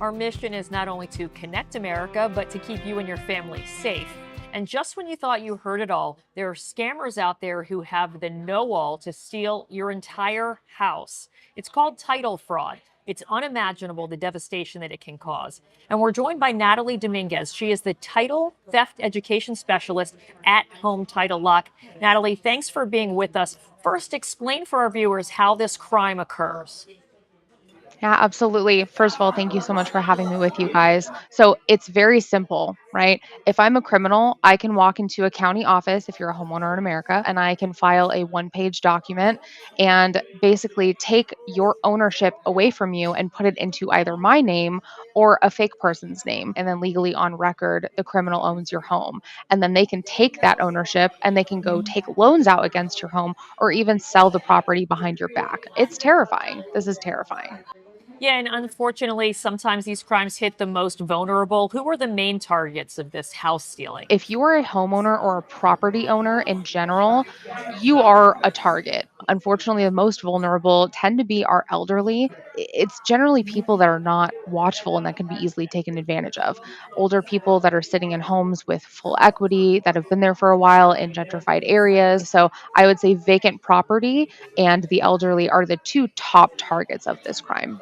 S8: Our mission is not only to connect America, but to keep you and your family safe. And just when you thought you heard it all, there are scammers out there who have the know-all to steal your entire house. It's called title fraud. It's unimaginable the devastation that it can cause. And we're joined by Natalie Dominguez. She is the title theft education specialist at Home Title Lock. Natalie, thanks for being with us. First, explain for our viewers how this crime occurs.
S9: Yeah, absolutely. First of all, thank you so much for having me with you guys. So it's very simple, right? If I'm a criminal, I can walk into a county office if you're a homeowner in America, and I can file a one-page document and basically take your ownership away from you and put it into either my name or a fake person's name. And then legally on record, the criminal owns your home. And then they can take that ownership and they can go take loans out against your home or even sell the property behind your back. It's terrifying. This is terrifying.
S8: Yeah, and unfortunately, sometimes these crimes hit the most vulnerable. Who are the main targets of this house stealing?
S9: If you are a homeowner or a property owner in general, you are a target. Unfortunately, the most vulnerable tend to be our elderly. It's generally people that are not watchful and that can be easily taken advantage of. Older people that are sitting in homes with full equity that have been there for a while in gentrified areas. So I would say vacant property and the elderly are the two top targets of this crime.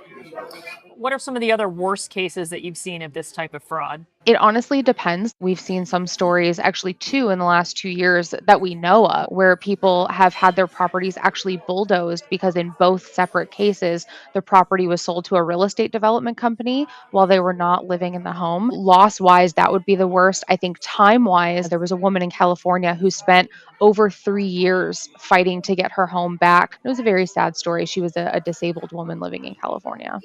S8: what are some of the other worst cases that you've seen of this type of fraud?
S9: It honestly depends. We've seen some stories, actually, two in the last 2 years that we know of, where people have had their properties actually bulldozed because, in both separate cases, the property was sold to a real estate development company while they were not living in the home. Loss wise, that would be the worst. I think time wise, there was a woman in California who spent over 3 years fighting to get her home back. It was a very sad story. She was a disabled woman living in California.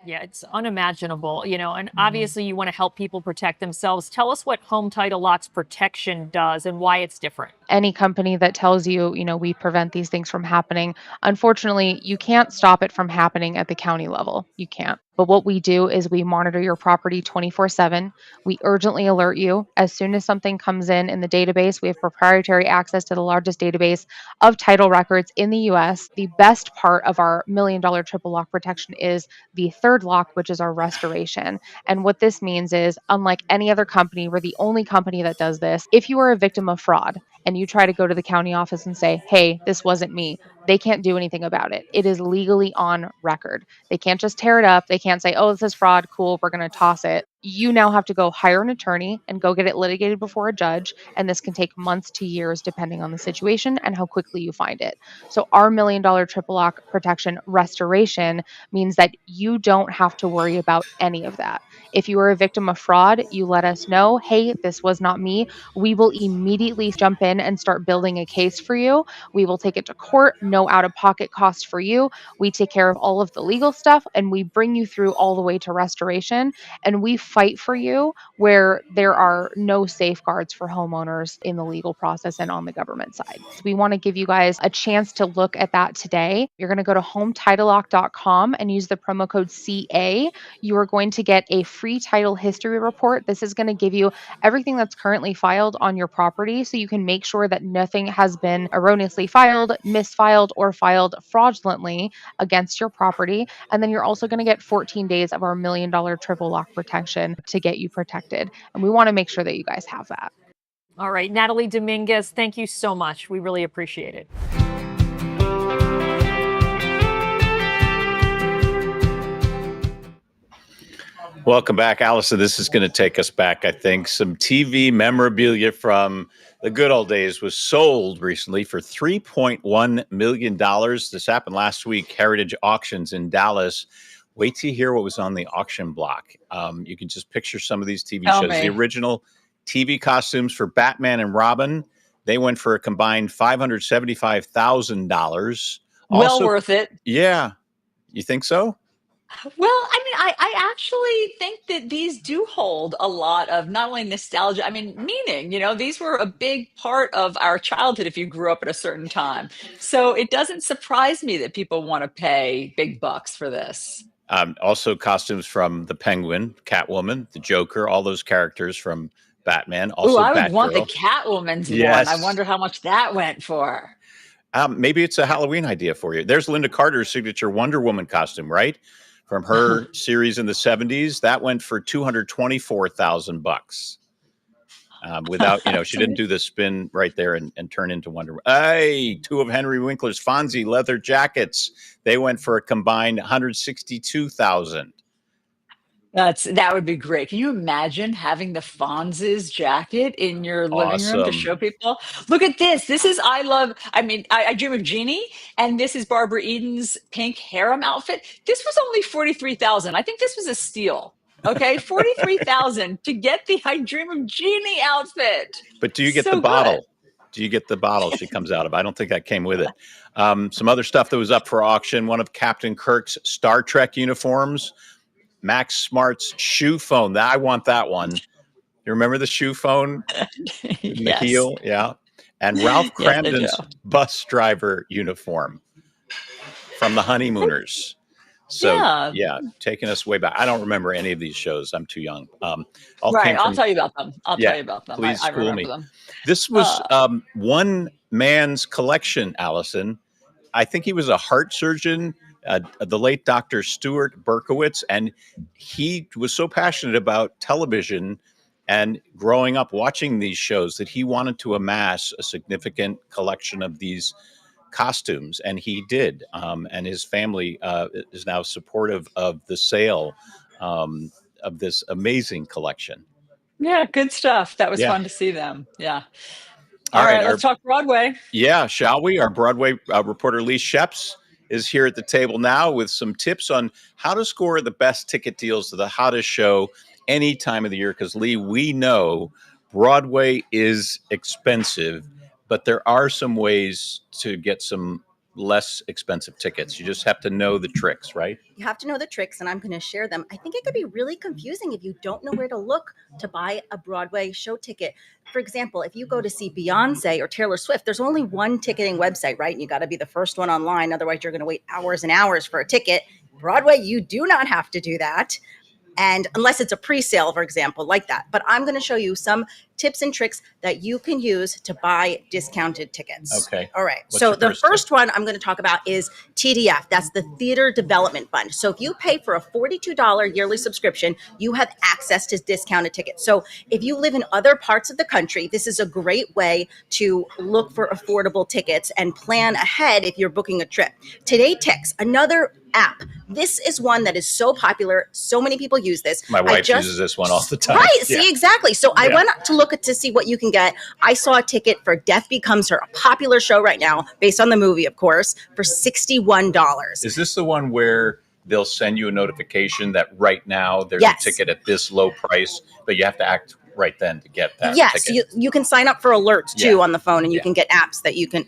S8: Yeah, it's unimaginable, and obviously you want to help people protect themselves. Tell us what Home Title Lock's protection does and why it's different.
S9: Any company that tells you, we prevent these things from happening, unfortunately, you can't stop it from happening at the county level. You can't. But what we do is we monitor your property 24/7. We urgently alert you as soon as something comes in the database. We have proprietary access to the largest database of title records in the US. The best part of our $1 million triple lock protection is the third lock, which is our restoration. And what this means is, unlike any other company, we're the only company that does this. If you are a victim of fraud and you try to go to the county office and say, hey, this wasn't me, they can't do anything about it. It is legally on record. They can't just tear it up. They can't say, oh, this is fraud. Cool. We're going to toss it. You now have to go hire an attorney and go get it litigated before a judge. And this can take months to years, depending on the situation and how quickly you find it. So our $1 million triple lock protection restoration means that you don't have to worry about any of that. If you are a victim of fraud, you let us know, hey, this was not me. We will immediately jump in and start building a case for you. We will take it to court, no out of pocket cost for you. We take care of all of the legal stuff and we bring you through all the way to restoration. And we fight for you where there are no safeguards for homeowners in the legal process and on the government side. So we want to give you guys a chance to look at that today. You're going to go to hometitlelock.com and use the promo code CA. You are going to get a free title history report. This is going to give you everything that's currently filed on your property so you can make sure that nothing has been erroneously filed, misfiled, or filed fraudulently against your property. And then you're also going to get 14 days of our $1 million triple lock protection to get you protected. And we want to make sure that you guys have that.
S8: All right, Natalie Dominguez, thank you so much. We really appreciate it.
S1: Welcome back, Allison. This is going to take us back, I think. Some TV memorabilia from the good old days was sold recently for $3.1 million. This happened last week, Heritage Auctions in Dallas. Wait till you hear what was on the auction block. You can just picture some of these TV
S2: Tell
S1: shows.
S2: me.
S1: The original TV costumes for Batman and Robin, they went for a combined $575,000.
S2: Well worth it.
S1: Yeah. You think so?
S2: Well, I mean, I actually think that these do hold a lot of not only nostalgia, I mean, meaning, these were a big part of our childhood if you grew up at a certain time. So it doesn't surprise me that people want to pay big bucks for this.
S1: Also costumes from the Penguin, Catwoman, the Joker, all those characters from Batman.
S2: Ooh,
S1: Also
S2: I would want the
S1: Batgirl.
S2: Catwoman's one.
S1: Yes.
S2: I wonder how much that went for.
S1: Maybe it's a Halloween idea for you. There's Linda Carter's signature Wonder Woman costume, right? From her series in the 70s. That went for $224,000. Without, she didn't do the spin right there and turn into Wonder Woman. Hey, two of Henry Winkler's Fonzie leather jackets. They went for a combined $162,000.
S2: That would be great. Can you imagine having the Fonz's jacket in your living room to
S1: Awesome.
S2: show people? Look at this. This is I Dream of Jeannie, and this is Barbara Eden's pink harem outfit. This was only 43,000. I think this was a steal. Okay, 43,000 to get the I Dream of Jeannie outfit.
S1: But do you get
S2: So
S1: the
S2: good.
S1: bottle? Do you get the bottle she comes out of? I don't think that came with it. Some other stuff that was up for auction. One of Captain Kirk's Star Trek uniforms. Max Smart's shoe phone. I want that one. You remember the shoe phone? In the
S2: Yes.
S1: heel? Yeah. And Ralph
S2: Yes, I
S1: Cramden's
S2: do.
S1: bus driver uniform from the Honeymooners. So,
S2: Yeah.
S1: taking us way back. I don't remember any of these shows. I'm too young. All
S2: Right.
S1: came
S2: I'll
S1: from,
S2: tell you about them.
S1: Yeah,
S2: Tell you about them.
S1: please
S2: I
S1: school
S2: remember
S1: me.
S2: them.
S1: This was one man's collection, Allison. I think he was a heart surgeon, the late Dr. Stuart Berkowitz, and he was so passionate about television and growing up watching these shows that he wanted to amass a significant collection of these costumes, and he did. And his family is now supportive of the sale of this amazing collection.
S2: Yeah, good stuff. That was
S1: Yeah.
S2: fun to see them. Yeah.
S1: All
S2: All
S1: right.
S2: right, let's talk Broadway.
S1: Yeah, shall we? Our Broadway reporter Lee Sheps is here at the table now with some tips on how to score the best ticket deals to the hottest show any time of the year. Because, Lee, we know Broadway is expensive, but there are some ways to get some less expensive tickets. You just have to know the tricks, right?
S10: You have to know the tricks, and I'm going to share them. I think it could be really confusing if you don't know where to look to buy a Broadway show ticket. For example, if you go to see Beyonce or Taylor Swift, there's only one ticketing website, right? And you got to be the first one online. Otherwise, you're going to wait hours and hours for a ticket. Broadway, you do not have to do that. And unless it's a pre-sale, for example, like that. But I'm going to show you some tips and tricks that you can use to buy discounted tickets.
S1: Okay.
S10: All right.
S1: What's
S10: So
S1: your
S10: the
S1: first
S10: first
S1: tip?
S10: one I'm going to talk about is TDF. That's the Theater Development Fund. So if you pay for a $42 yearly subscription, you have access to discounted tickets. So if you live in other parts of the country, this is a great way to look for affordable tickets and plan ahead if you're booking a trip. Today Tix, another app. This is one that is so popular. So many people use this.
S1: My wife uses this one all the time.
S10: Right.
S1: Yeah.
S10: See, exactly. So I
S1: Yeah.
S10: went to look to see what you can get. I saw a ticket for Death Becomes Her, a popular show right now, based on the movie, of course, for $61.
S1: Is this the one where they'll send you a notification that right now there's
S10: Yes.
S1: a ticket at this low price, but you have to act right then to get that
S10: Yes,
S1: ticket?
S10: you can sign up for alerts too
S1: Yeah.
S10: on the phone, and you
S1: Yeah.
S10: can get apps that you can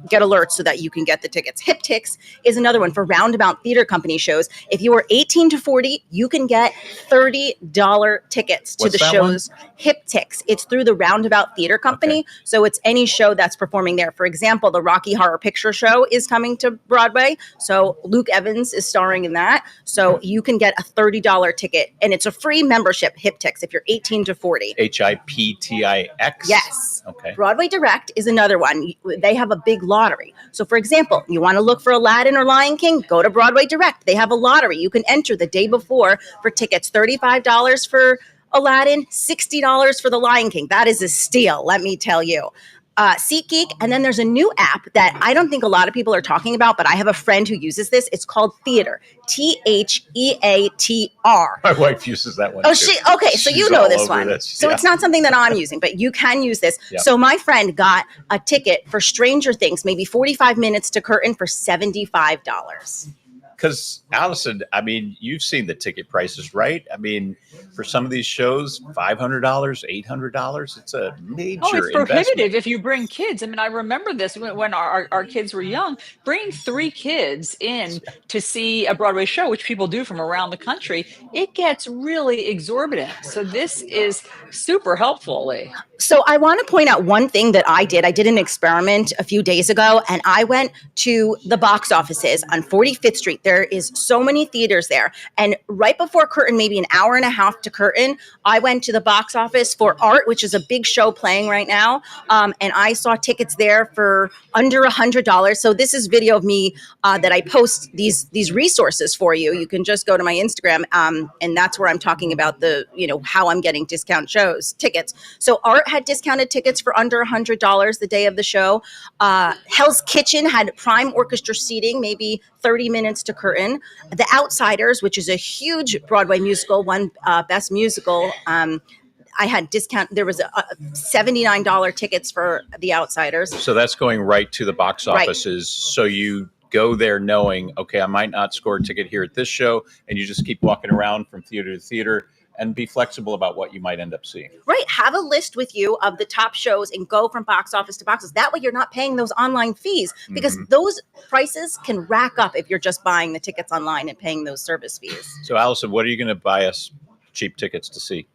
S10: get alerts so that you can get the tickets. HipTix is another one for Roundabout Theater Company shows. If you are 18 to 40, you can get $30 tickets to
S1: What's
S10: the
S1: that
S10: shows. HipTix. It's through the Roundabout Theater Company,
S1: Okay.
S10: so it's any show that's performing there. For example, the Rocky Horror Picture Show is coming to Broadway, so Luke Evans is starring in that. So you can get a $30 ticket, and it's a free membership. HipTix if you're 18 to 40.
S1: HIPTIX?
S10: Yes.
S1: Okay.
S10: Broadway Direct is another one. They have a big lottery. So, for example, you want to look for Aladdin or Lion King, go to Broadway Direct. They have a lottery. You can enter the day before for tickets. $35 for Aladdin, $60 for the Lion King. That is a steal, let me tell you. SeatGeek, and then there's a new app that I don't think a lot of people are talking about, but I have a friend who uses this. It's called Theater, THEATR.
S1: My wife uses that one.
S10: Oh,
S1: too.
S10: okay. So you
S1: She's
S10: know
S1: all
S10: this
S1: over
S10: one.
S1: this.
S10: So
S1: Yeah.
S10: it's not something that I'm using, but you can use this.
S1: Yep.
S10: So my friend got a ticket for Stranger Things, maybe 45 minutes to curtain for $75.
S1: Because Allison, I mean, you've seen the ticket prices, right? I mean, for some of these shows, $500, $800. It's a major
S2: Oh, it's prohibitive
S1: investment.
S2: if you bring kids. I mean, I remember this when our kids were young. Bringing 3 kids in to see a Broadway show, which people do from around the country, it gets really exorbitant. So this is super helpful, Lee.
S10: So I want to point out one thing that I did. I did an experiment a few days ago, and I went to the box offices on 45th Street. There is so many theaters there. And right before curtain, maybe an hour and a half to curtain, I went to the box office for Art, which is a big show playing right now. And I saw tickets there for under $100. So this is video of me that I post these resources for you. You can just go to my Instagram, and that's where I'm talking about how I'm getting discount shows tickets. So Art had discounted tickets for under $100 the day of the show. Hell's Kitchen had prime orchestra seating, maybe 30 minutes to curtain. The Outsiders, which is a huge Broadway musical, won Best Musical. I had discount. There was $79 tickets for The Outsiders.
S1: So that's going right to the box
S10: Right.
S1: offices. So you go there knowing, okay, I might not score a ticket here at this show, and you just keep walking around from theater to theater and be flexible about what you might end up seeing.
S10: Right. Have a list with you of the top shows and go from box office to box office. That way you're not paying those online fees, because those prices can rack up if you're just buying the tickets online and paying those service fees.
S1: So Allison, what are you going to buy us cheap tickets to see?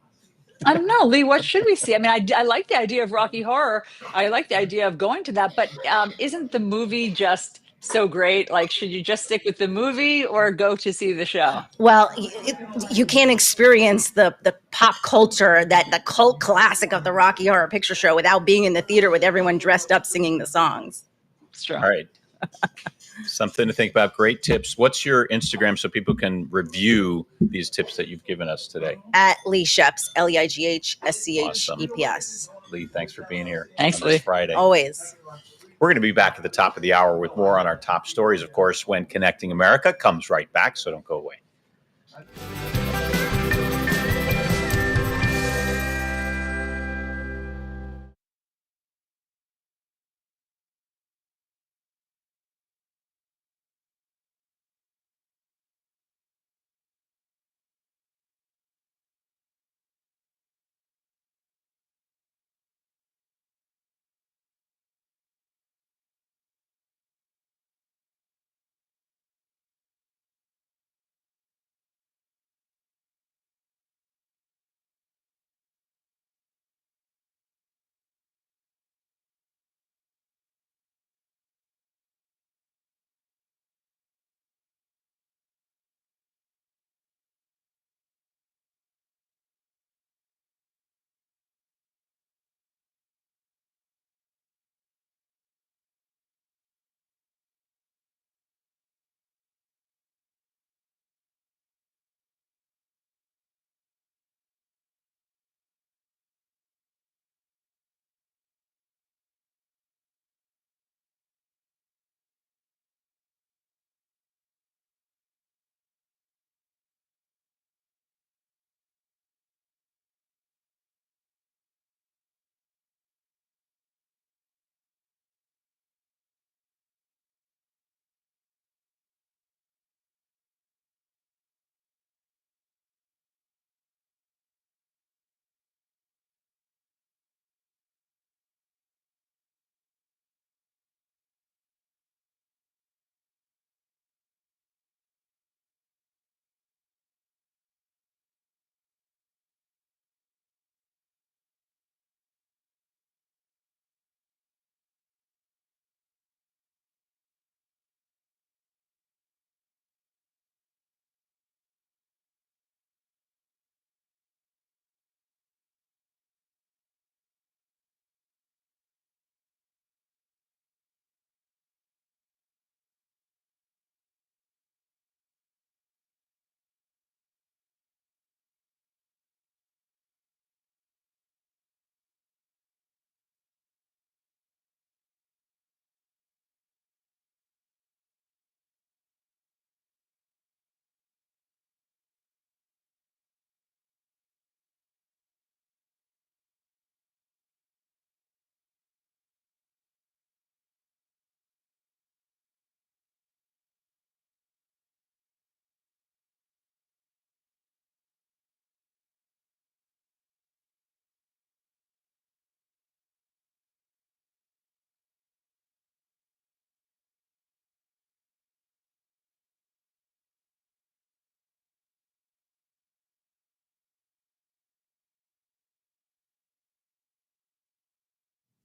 S2: I don't know, Lee, what should we see? I mean, I like the idea of Rocky Horror. I like the idea of going to that, but isn't the movie just so great? Like, should you just stick with the movie or go to see the show?
S10: Well, you can't experience the pop culture, the cult classic of the Rocky Horror Picture Show, without being in the theater with everyone dressed up singing the songs.
S2: It's true.
S1: All right. Something to think about. Great tips. What's your Instagram so people can review these tips that you've given us today?
S10: At Lee Sheps, LEIGHSCHEPS.
S1: Lee, thanks for being here.
S2: Thanks,
S1: on this
S2: Lee.
S1: Friday.
S10: Always.
S1: We're going to be back at the top of the hour with more on our top stories, of course, when Connecting America comes right back, so don't go away.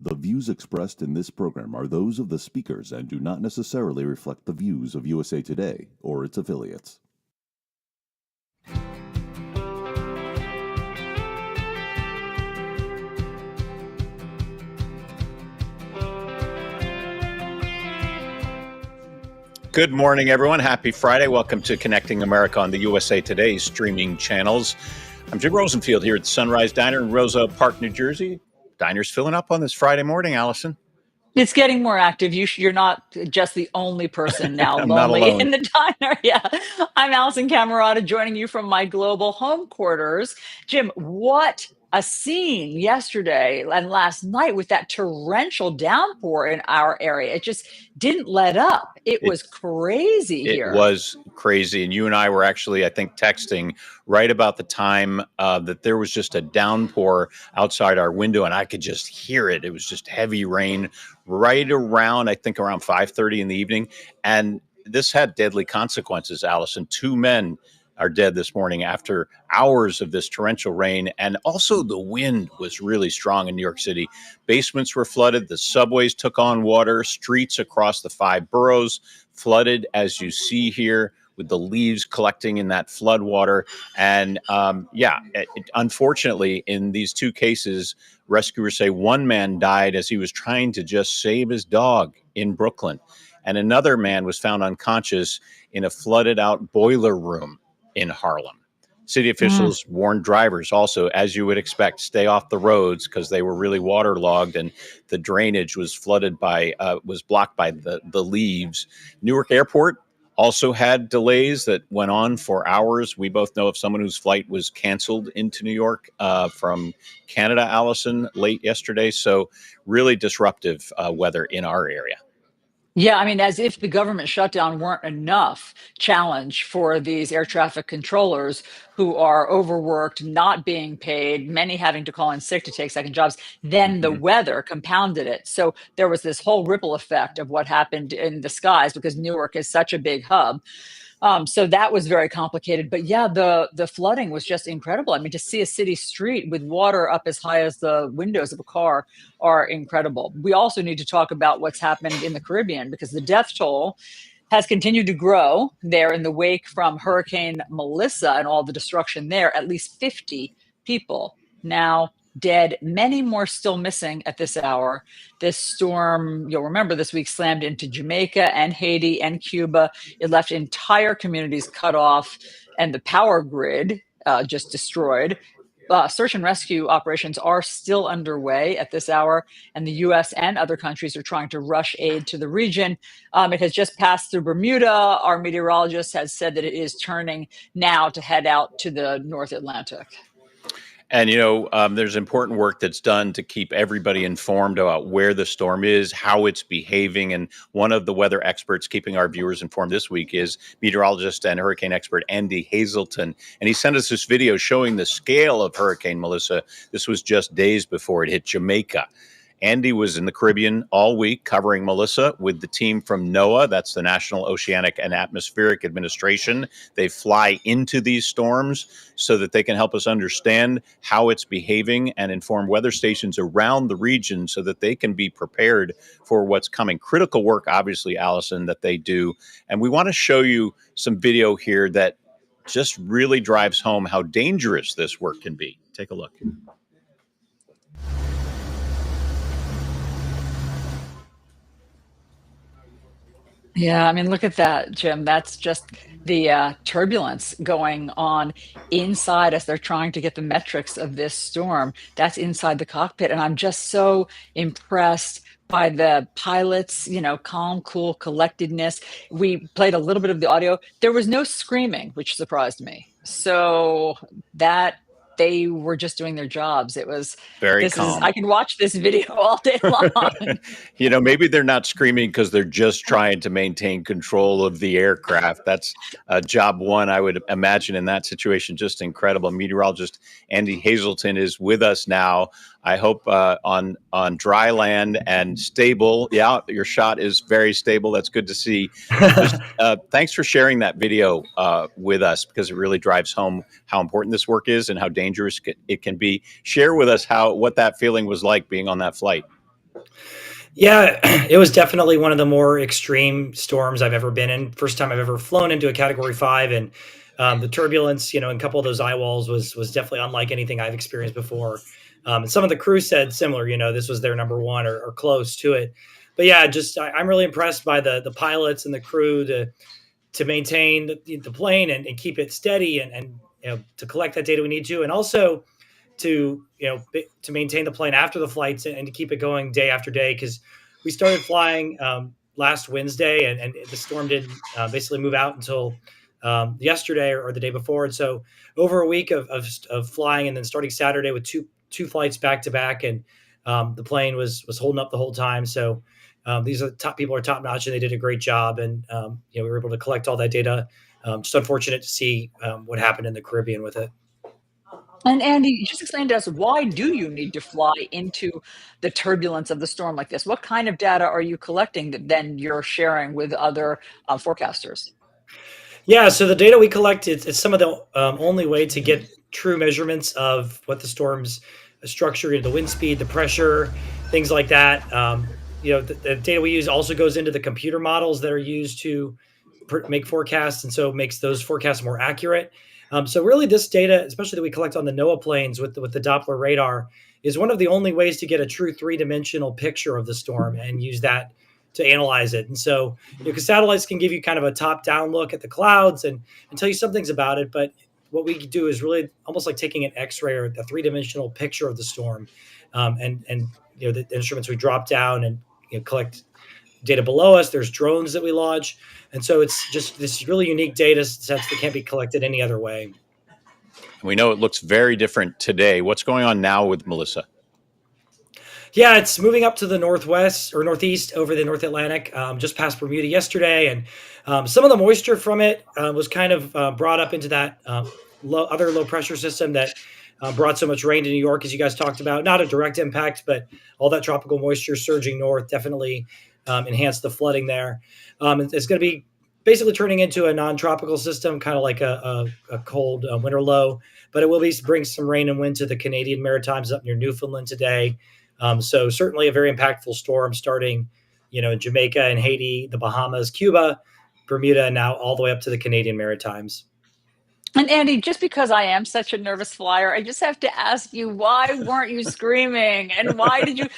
S11: The views expressed in this program are those of the speakers and do not necessarily reflect the views of USA Today or its affiliates.
S1: Good morning, everyone. Happy Friday. Welcome to Connecting America on the USA Today streaming channels. I'm Jim Rosenfield here at the Sunrise Diner in Rosa Park, New Jersey. Diner's filling up on this Friday morning, Allison.
S2: It's getting more active. You're not just the only person now
S1: I'm not
S2: lonely
S1: alone.
S2: in the diner. Yeah. I'm Allison Camerata joining you from my global home quarters. Jim, what a scene yesterday and last night with that torrential downpour in our area. It just didn't let up. It was crazy
S1: It
S2: here.
S1: was crazy. And you and I were actually, I think, texting right about the time that there was just a downpour outside our window, and I could just hear it. It was just heavy rain right around, I think, around 5:30 in the evening. And this had deadly consequences, Allison. 2 men are dead this morning after hours of this torrential rain. And also the wind was really strong in New York City. Basements were flooded. The subways took on water. Streets across the 5 boroughs flooded, as you see here, with the leaves collecting in that flood water. And unfortunately, in these 2 cases, rescuers say 1 man died as he was trying to just save his dog in Brooklyn. And another man was found unconscious in a flooded out boiler room in Harlem. City officials warned drivers also, as you would expect, stay off the roads because they were really waterlogged and the drainage was flooded by, was blocked by the leaves. Newark Airport also had delays that went on for hours. We both know of someone whose flight was canceled into New York from Canada, Allison, late yesterday. So really disruptive weather in our area.
S2: Yeah, I mean, as if the government shutdown weren't enough challenge for these air traffic controllers who are overworked, not being paid, many having to call in sick to take second jobs. Then the weather compounded it. So there was this whole ripple effect of what happened in the skies because Newark is such a big hub. So that was very complicated. But yeah, the flooding was just incredible. I mean, to see a city street with water up as high as the windows of a car are incredible. We also need to talk about what's happened in the Caribbean because the death toll has continued to grow there in the wake from Hurricane Melissa and all the destruction there. At least 50 people now dead, many more still missing at this hour. This storm, you'll remember this week, slammed into Jamaica and Haiti and Cuba. It left entire communities cut off and the power grid just destroyed. Search and rescue operations are still underway at this hour, and the US and other countries are trying to rush aid to the region. It has just passed through Bermuda. Our meteorologist has said that it is turning now to head out to the North Atlantic.
S1: And, there's important work that's done to keep everybody informed about where the storm is, how it's behaving. And one of the weather experts keeping our viewers informed this week is meteorologist and hurricane expert Andy Hazelton. And he sent us this video showing the scale of Hurricane Melissa. This was just days before it hit Jamaica. Andy was in the Caribbean all week covering Melissa with the team from NOAA. That's the National Oceanic and Atmospheric Administration. They fly into these storms so that they can help us understand how it's behaving and inform weather stations around the region so that they can be prepared for what's coming. Critical work, obviously, Allison, that they do. And we want to show you some video here that just really drives home how dangerous this work can be. Take a look.
S2: Yeah, I mean, look at that, Jim. That's just the turbulence going on inside as they're trying to get the metrics of this storm. That's inside the cockpit. And I'm just so impressed by the pilots, calm, cool, collectedness. We played a little bit of the audio. There was no screaming, which surprised me. So that they were just doing their jobs. It was
S1: very calm.
S2: I can watch this video all day long.
S1: Maybe they're not screaming because they're just trying to maintain control of the aircraft. That's job one, I would imagine, in that situation. Just incredible. Meteorologist Andy Hazelton is with us now. I hope on dry land and stable. Yeah, your shot is very stable. That's good to see. Thanks for sharing that video with us because it really drives home how important this work is and how dangerous it can be. Share with us what that feeling was like being on that flight.
S12: Yeah, it was definitely one of the more extreme storms I've ever been in. First time I've ever flown into a Category 5, and the turbulence, in a couple of those eye walls was definitely unlike anything I've experienced before. And some of the crew said similar, this was their number one or close to it. But yeah, I'm really impressed by the pilots and the crew to maintain the plane and keep it steady and to collect that data we need to, and also to maintain the plane after the flights and to keep it going day after day, because we started flying last Wednesday and the storm didn't basically move out until yesterday or the day before. And so over a week of flying, and then starting Saturday with two flights back to back, and the plane was holding up the whole time. So these are people are top notch, and they did a great job. And we were able to collect all that data. Just unfortunate to see what happened in the Caribbean with it.
S2: And Andy, just explain to us, why do you need to fly into the turbulence of the storm like this? What kind of data are you collecting that then you're sharing with other forecasters?
S12: Yeah, so the data we collect, it's some of the only way to get true measurements of what the storm's structure, the wind speed, the pressure, things like that. The data we use also goes into the computer models that are used to make forecasts, and so makes those forecasts more accurate. So really this data, especially that we collect on the NOAA planes with the Doppler radar, is one of the only ways to get a true three-dimensional picture of the storm and use that to analyze it. And so, because satellites can give you kind of a top-down look at the clouds and tell you some things about it, but what we do is really almost like taking an X-ray or a three-dimensional picture of the storm, and the instruments we drop down and collect data below us. There's drones that we launch, and so it's just this really unique data sets that can't be collected any other way.
S1: We know it looks very different today. What's going on now with Melissa?
S12: Yeah, it's moving up to the northwest or northeast over the North Atlantic, just past Bermuda yesterday. And some of the moisture from it was kind of brought up into that other low pressure system that brought so much rain to New York, as you guys talked about. Not a direct impact, but all that tropical moisture surging north definitely enhanced the flooding there. It's going to be basically turning into a non-tropical system, kind of like a cold winter low, but it will bring some rain and wind to the Canadian Maritimes up near Newfoundland today. So certainly a very impactful storm starting, in Jamaica and Haiti, the Bahamas, Cuba, Bermuda, and now all the way up to the Canadian Maritimes.
S2: And Andy, just because I am such a nervous flyer, I just have to ask you, why weren't you screaming? And why did you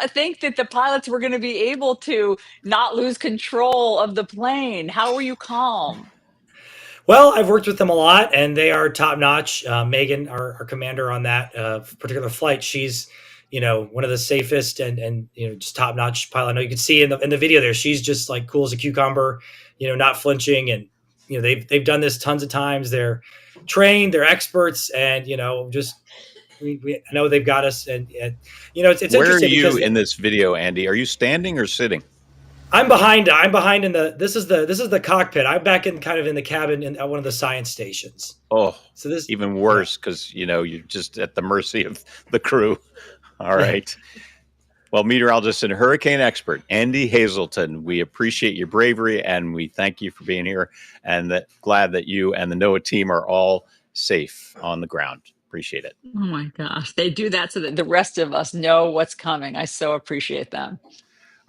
S2: think that the pilots were going to be able to not lose control of the plane? How were you calm?
S12: Well, I've worked with them a lot, and they are top notch. Megan, our commander on that particular flight, she's one of the safest and just top notch pilot. I know you can see in the video there, she's just like cool as a cucumber, not flinching, and they've done this tons of times. They're trained, they're experts, and just I know they've got us. And it's
S1: Where
S12: interesting.
S1: Where are you
S12: because
S1: in this video, Andy? Are you standing or sitting?
S12: I'm behind in this is the cockpit. I'm back in kind of in the cabin at one of the science stations.
S1: Oh,
S12: so this
S1: even worse because you're just at the mercy of the crew. All right. Well, meteorologist and hurricane expert Andy Hazelton, we appreciate your bravery and we thank you for being here, and glad that you and the NOAA team are all safe on the ground. Appreciate it.
S2: Oh my gosh, they do that so that the rest of us know what's coming. I so appreciate them.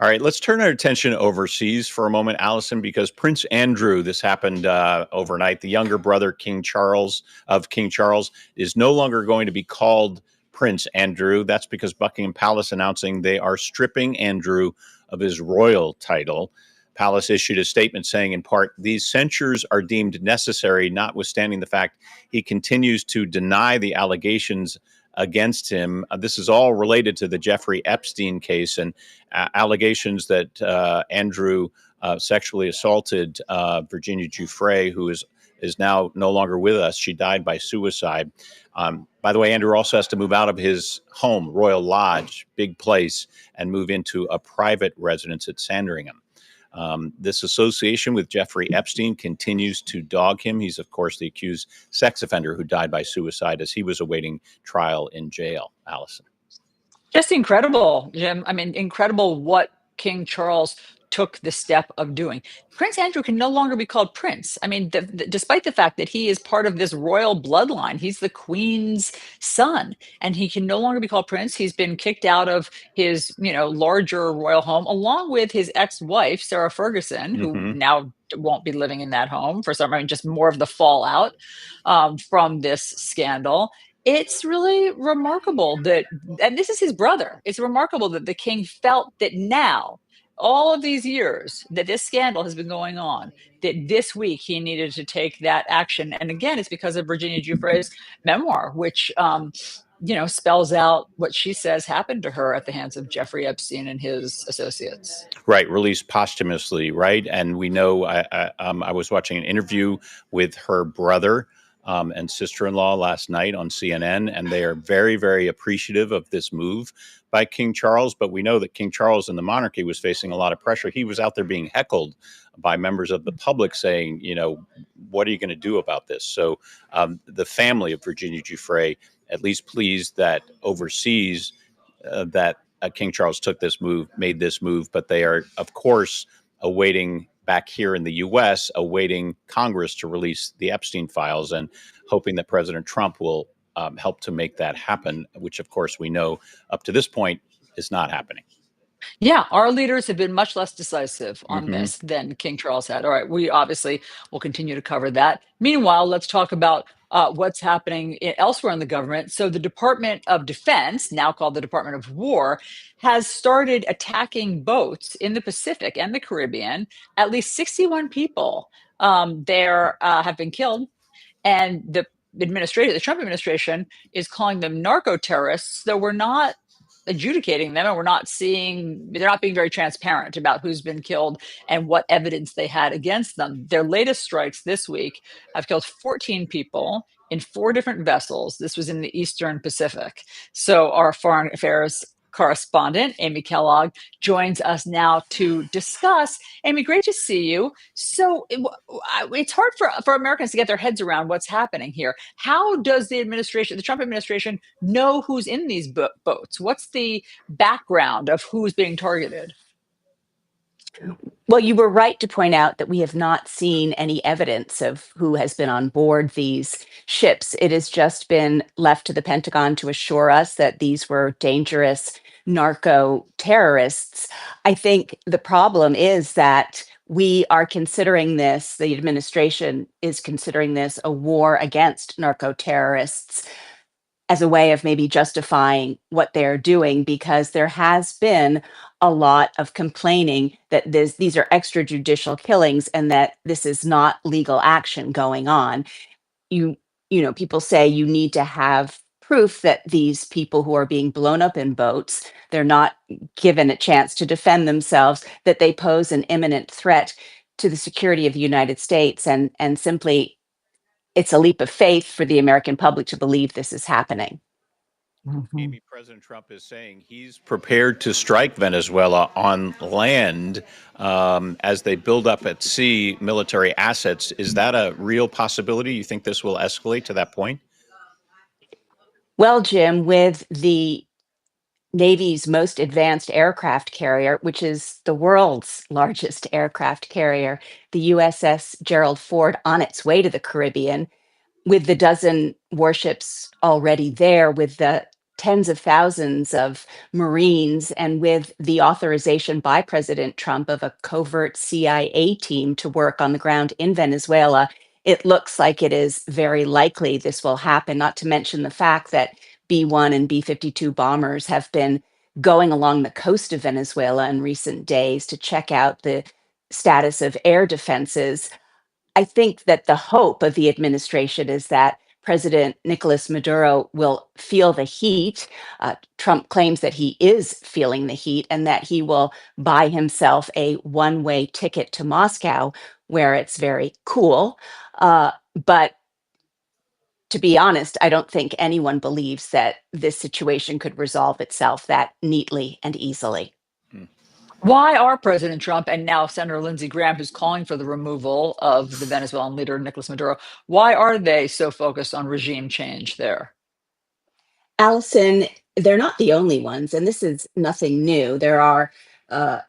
S1: All right, let's turn our attention overseas for a moment, Allison, because Prince Andrew, this happened overnight. The younger brother, King Charles, is no longer going to be called Prince Andrew. That's because Buckingham Palace announcing they are stripping Andrew of his royal title. Palace issued a statement saying, in part, these censures are deemed necessary, notwithstanding the fact he continues to deny the allegations against him. This is all related to the Jeffrey Epstein case and allegations that Andrew sexually assaulted Virginia Giuffre, who is now no longer with us. She died by suicide. By the way, Andrew also has to move out of his home, Royal Lodge, big place, and move into a private residence at Sandringham. This association with Jeffrey Epstein continues to dog him. He's, of course, the accused sex offender who died by suicide as he was awaiting trial in jail. Allison.
S2: Just incredible, Jim. I mean, incredible what King Charles took the step of doing. Prince Andrew can no longer be called Prince. I mean, despite the fact that he is part of this royal bloodline, he's the Queen's son, and he can no longer be called Prince. He's been kicked out of his, larger royal home, along with his ex-wife, Sarah Ferguson, who now won't be living in that home for some reason, just more of the fallout from this scandal. It's really remarkable and this is his brother. It's remarkable that the king felt that now, all of these years that this scandal has been going on, that this week he needed to take that action. And again, it's because of Virginia Giuffre's memoir, which, spells out what she says happened to her at the hands of Jeffrey Epstein and his associates.
S1: Right, released posthumously, right? And we know, I was watching an interview with her brother and sister-in-law last night on CNN, and they are very, very appreciative of this move by King Charles. But we know that King Charles and the monarchy was facing a lot of pressure. He was out there being heckled by members of the public saying, what are you going to do about this? So the family of Virginia Giuffre, at least pleased that overseas that King Charles made this move, but they are, of course, awaiting back here in the U.S., awaiting Congress to release the Epstein files and hoping that President Trump will help to make that happen, which, of course, we know up to this point is not happening.
S2: Yeah, our leaders have been much less decisive on this than King Charles had. All right, we obviously will continue to cover that. Meanwhile, let's talk about what's happening elsewhere in the government. So the Department of Defense, now called the Department of War, has started attacking boats in the Pacific and the Caribbean. At least 61 people there have been killed. And the Trump administration is calling them narco terrorists, though we're not adjudicating them, and they're not being very transparent about who's been killed and what evidence they had against them. Their latest strikes this week have killed 14 people in 4 different vessels. This was in the Eastern Pacific. So our foreign affairs correspondent, Amy Kellogg, joins us now to discuss. Amy, great to see you. So it's hard for Americans to get their heads around what's happening here. How does the Trump administration, know who's in these boats? What's the background of who's being targeted?
S10: Well, you were right to point out that we have not seen any evidence of who has been on board these ships. It has just been left to the Pentagon to assure us that these were dangerous narco terrorists. I think the problem is that we are considering this, the administration is considering this a war against narco terrorists as a way of maybe justifying what they're doing, because there has been a lot of complaining that these are extrajudicial killings and that this is not legal action going on. You people say you need to have proof that these people who are being blown up in boats, they're not given a chance to defend themselves, that they pose an imminent threat to the security of the United States, and simply it's a leap of faith for the American public to believe this is happening.
S1: Amy, President Trump is saying he's prepared to strike Venezuela on land as they build up at sea military assets. Is that a real possibility? You think this will escalate to that point?
S10: Well, Jim, with the Navy's most advanced aircraft carrier, which is the world's largest aircraft carrier, the USS Gerald Ford, on its way to the Caribbean, with the dozen warships already there, with the tens of thousands of Marines, and with the authorization by President Trump of a covert CIA team to work on the ground in Venezuela, it looks like it is very likely this will happen, not to mention the fact that B-1 and B-52 bombers have been going along the coast of Venezuela in recent days to check out the status of air defenses. I think that the hope of the administration is that President Nicolas Maduro will feel the heat. Trump claims that he is feeling the heat and that he will buy himself a one-way ticket to Moscow, where it's very cool. But to be honest, I don't think anyone believes that this situation could resolve itself that neatly and easily.
S2: Why are President Trump and now Senator Lindsey Graham, who's calling for the removal of the Venezuelan leader, Nicolas Maduro, why are they so focused on regime change there?
S10: Allison, they're not the only ones, and this is nothing new. There are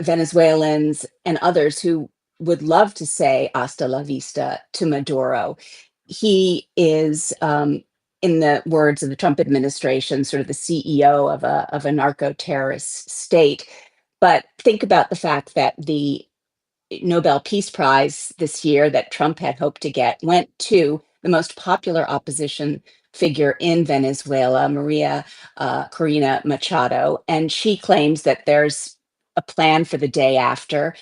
S10: Venezuelans and others who would love to say hasta la vista to Maduro. He is, in the words of the Trump administration, sort of the CEO of a narco terrorist state. But think about the fact that the Nobel Peace Prize this year that Trump had hoped to get went to the most popular opposition figure in Venezuela, Maria Corina Machado, and she claims that there's a plan for the day after.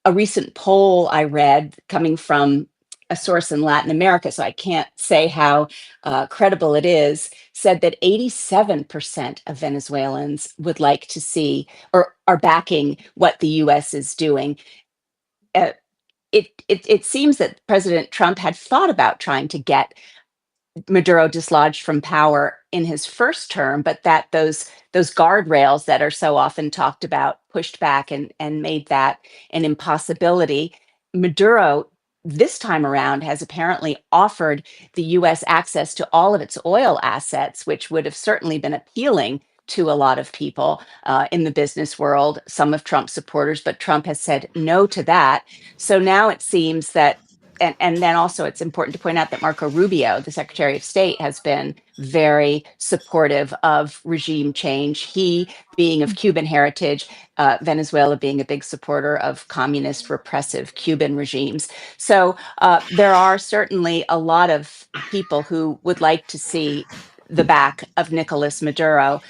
S10: A recent poll I read, coming from a source in Latin America, so I can't say how credible it is, said that 87% of Venezuelans would like to see or are backing what the US is doing. It seems that President Trump had thought about trying to get Maduro dislodged from power in his first term, but that those guardrails that are so often talked about pushed back and made that an impossibility. Maduro, this time around, has apparently offered the U.S. access to all of its oil assets, which would have certainly been appealing to a lot of people in the business world, some of Trump's supporters, but Trump has said no to that. So now it seems that, and then also it's important to point out that Marco Rubio, the Secretary of State, has been very supportive of regime change. He, being of Cuban heritage, Venezuela being a big supporter of communist repressive Cuban regimes. So there are certainly a lot of people who would like to see the back of Nicolas Maduro.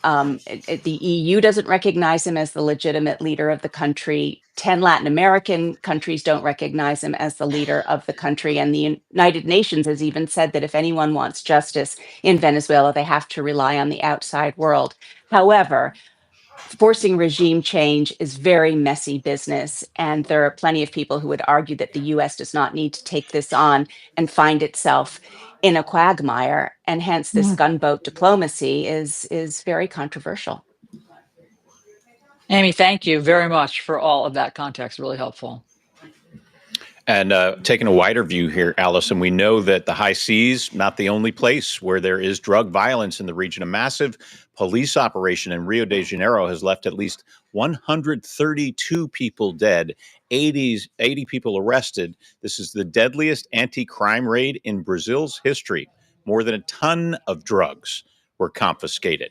S13: The EU doesn't recognize him as the legitimate leader of the country. 10 Latin American countries don't recognize him as the leader of the country. And the United Nations has even said that if anyone wants justice in Venezuela, they have to rely on the outside world. However, forcing regime change is very messy business. And there are plenty of people who would argue that the US does not need to take this on and find itself in a quagmire. And hence this gunboat diplomacy is very controversial.
S2: Amy, thank you very much for all of that context. Really helpful.
S1: And taking a wider view here, Allison, we know that the high seas, not the only place where there is drug violence in the region. A massive police operation in Rio de Janeiro has left at least 132 people dead, 80 people arrested. This is the deadliest anti-crime raid in Brazil's history. More than a ton of drugs were confiscated.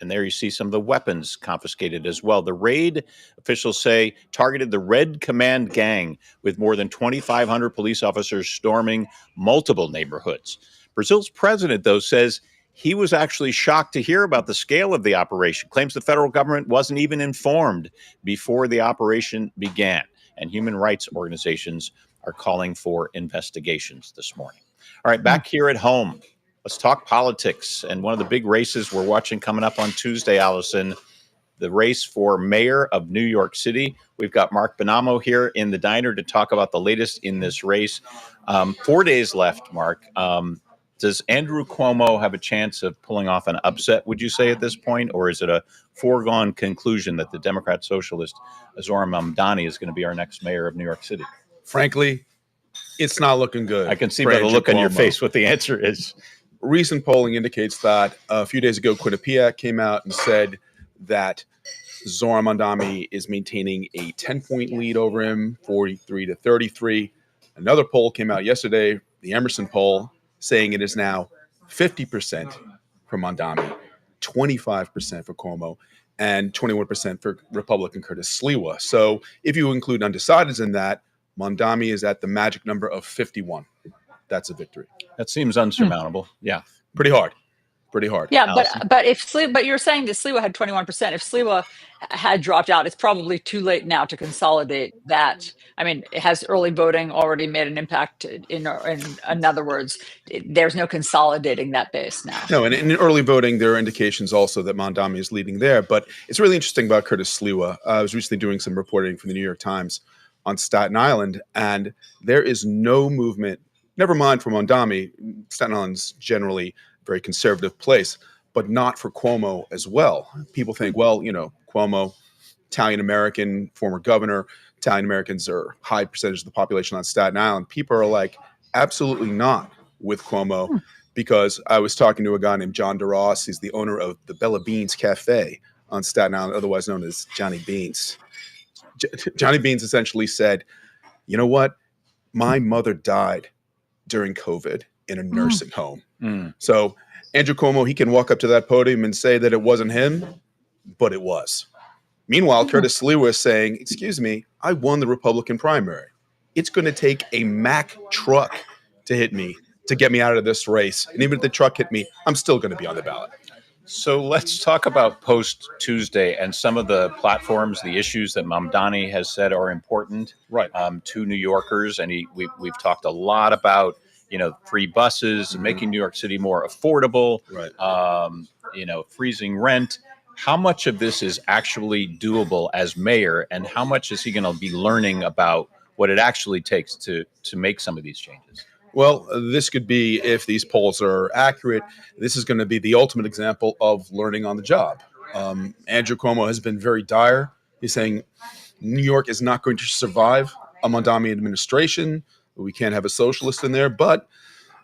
S1: And there you see some of the weapons confiscated as well. The raid, officials say, targeted the Red Command gang with more than 2,500 police officers storming multiple neighborhoods. Brazil's president, though, says he was actually shocked to hear about the scale of the operation, claims the federal government wasn't even informed before the operation began. And human rights organizations are calling for investigations this morning. All right, back here at home. Let's talk politics. And one of the big races we're watching coming up on Tuesday, Allison, the race for mayor of New York City. We've got Mark Bonamo here in the diner to talk about the latest in this race. 4 days left, Mark. Does Andrew Cuomo have a chance of pulling off an upset, would you say, at this point? Or is it a foregone conclusion that the Democrat socialist Zohran Mamdani is going to be our next mayor of New York City?
S14: Frankly, it's not looking good.
S1: I can see by the look on your face what the answer is.
S14: Recent polling indicates that a few days ago, Quinnipiac came out and said that Zohran Mamdani is maintaining a 10-point lead over him, 43-33. Another poll came out yesterday, the Emerson poll, saying it is now 50% for Mamdani, 25% for Cuomo, and 21% for Republican Curtis Sliwa. So if you include undecideds in that, Mamdani is at the magic number of 51. That's a victory.
S1: That seems unsurmountable. Yeah.
S14: Pretty hard. Pretty hard.
S2: Yeah, but you're saying that Sliwa had 21%. If Sliwa had dropped out, it's probably too late now to consolidate that. I mean, has early voting already made an impact? In other words, there's no consolidating that base now.
S14: No, and in early voting, there are indications also that Mamdani is leading there. But it's really interesting about Curtis Sliwa. I was recently doing some reporting for the New York Times on Staten Island, and there is no movement. Never mind for Mamdani. Staten Island's generally a very conservative place, but not for Cuomo as well. People think, well, Cuomo, Italian-American, former governor, Italian-Americans are a high percentage of the population on Staten Island. People are like, absolutely not with Cuomo, because I was talking to a guy named John DeRoss. He's the owner of the Bella Beans Cafe on Staten Island, otherwise known as Johnny Beans. Johnny Beans essentially said, you know what? My mother died during COVID in a nursing home. So Andrew Cuomo, he can walk up to that podium and say that it wasn't him, but it was. Meanwhile, Curtis Sliwa is saying, excuse me, I won the Republican primary. It's going to take a Mack truck to hit me, to get me out of this race. And even if the truck hit me, I'm still going to be on the ballot.
S1: So let's talk about post-Tuesday and some of the platforms, the issues that Mamdani has said are important to New Yorkers. And we've talked a lot about, free buses, making New York City more affordable, freezing rent. How much of this is actually doable as mayor, and how much is he going to be learning about what it actually takes to make some of these changes?
S14: Well, this could be, if these polls are accurate, this is going to be the ultimate example of learning on the job. Andrew Cuomo has been very dire. He's saying New York is not going to survive a Mamdani administration. We can't have a socialist in there. But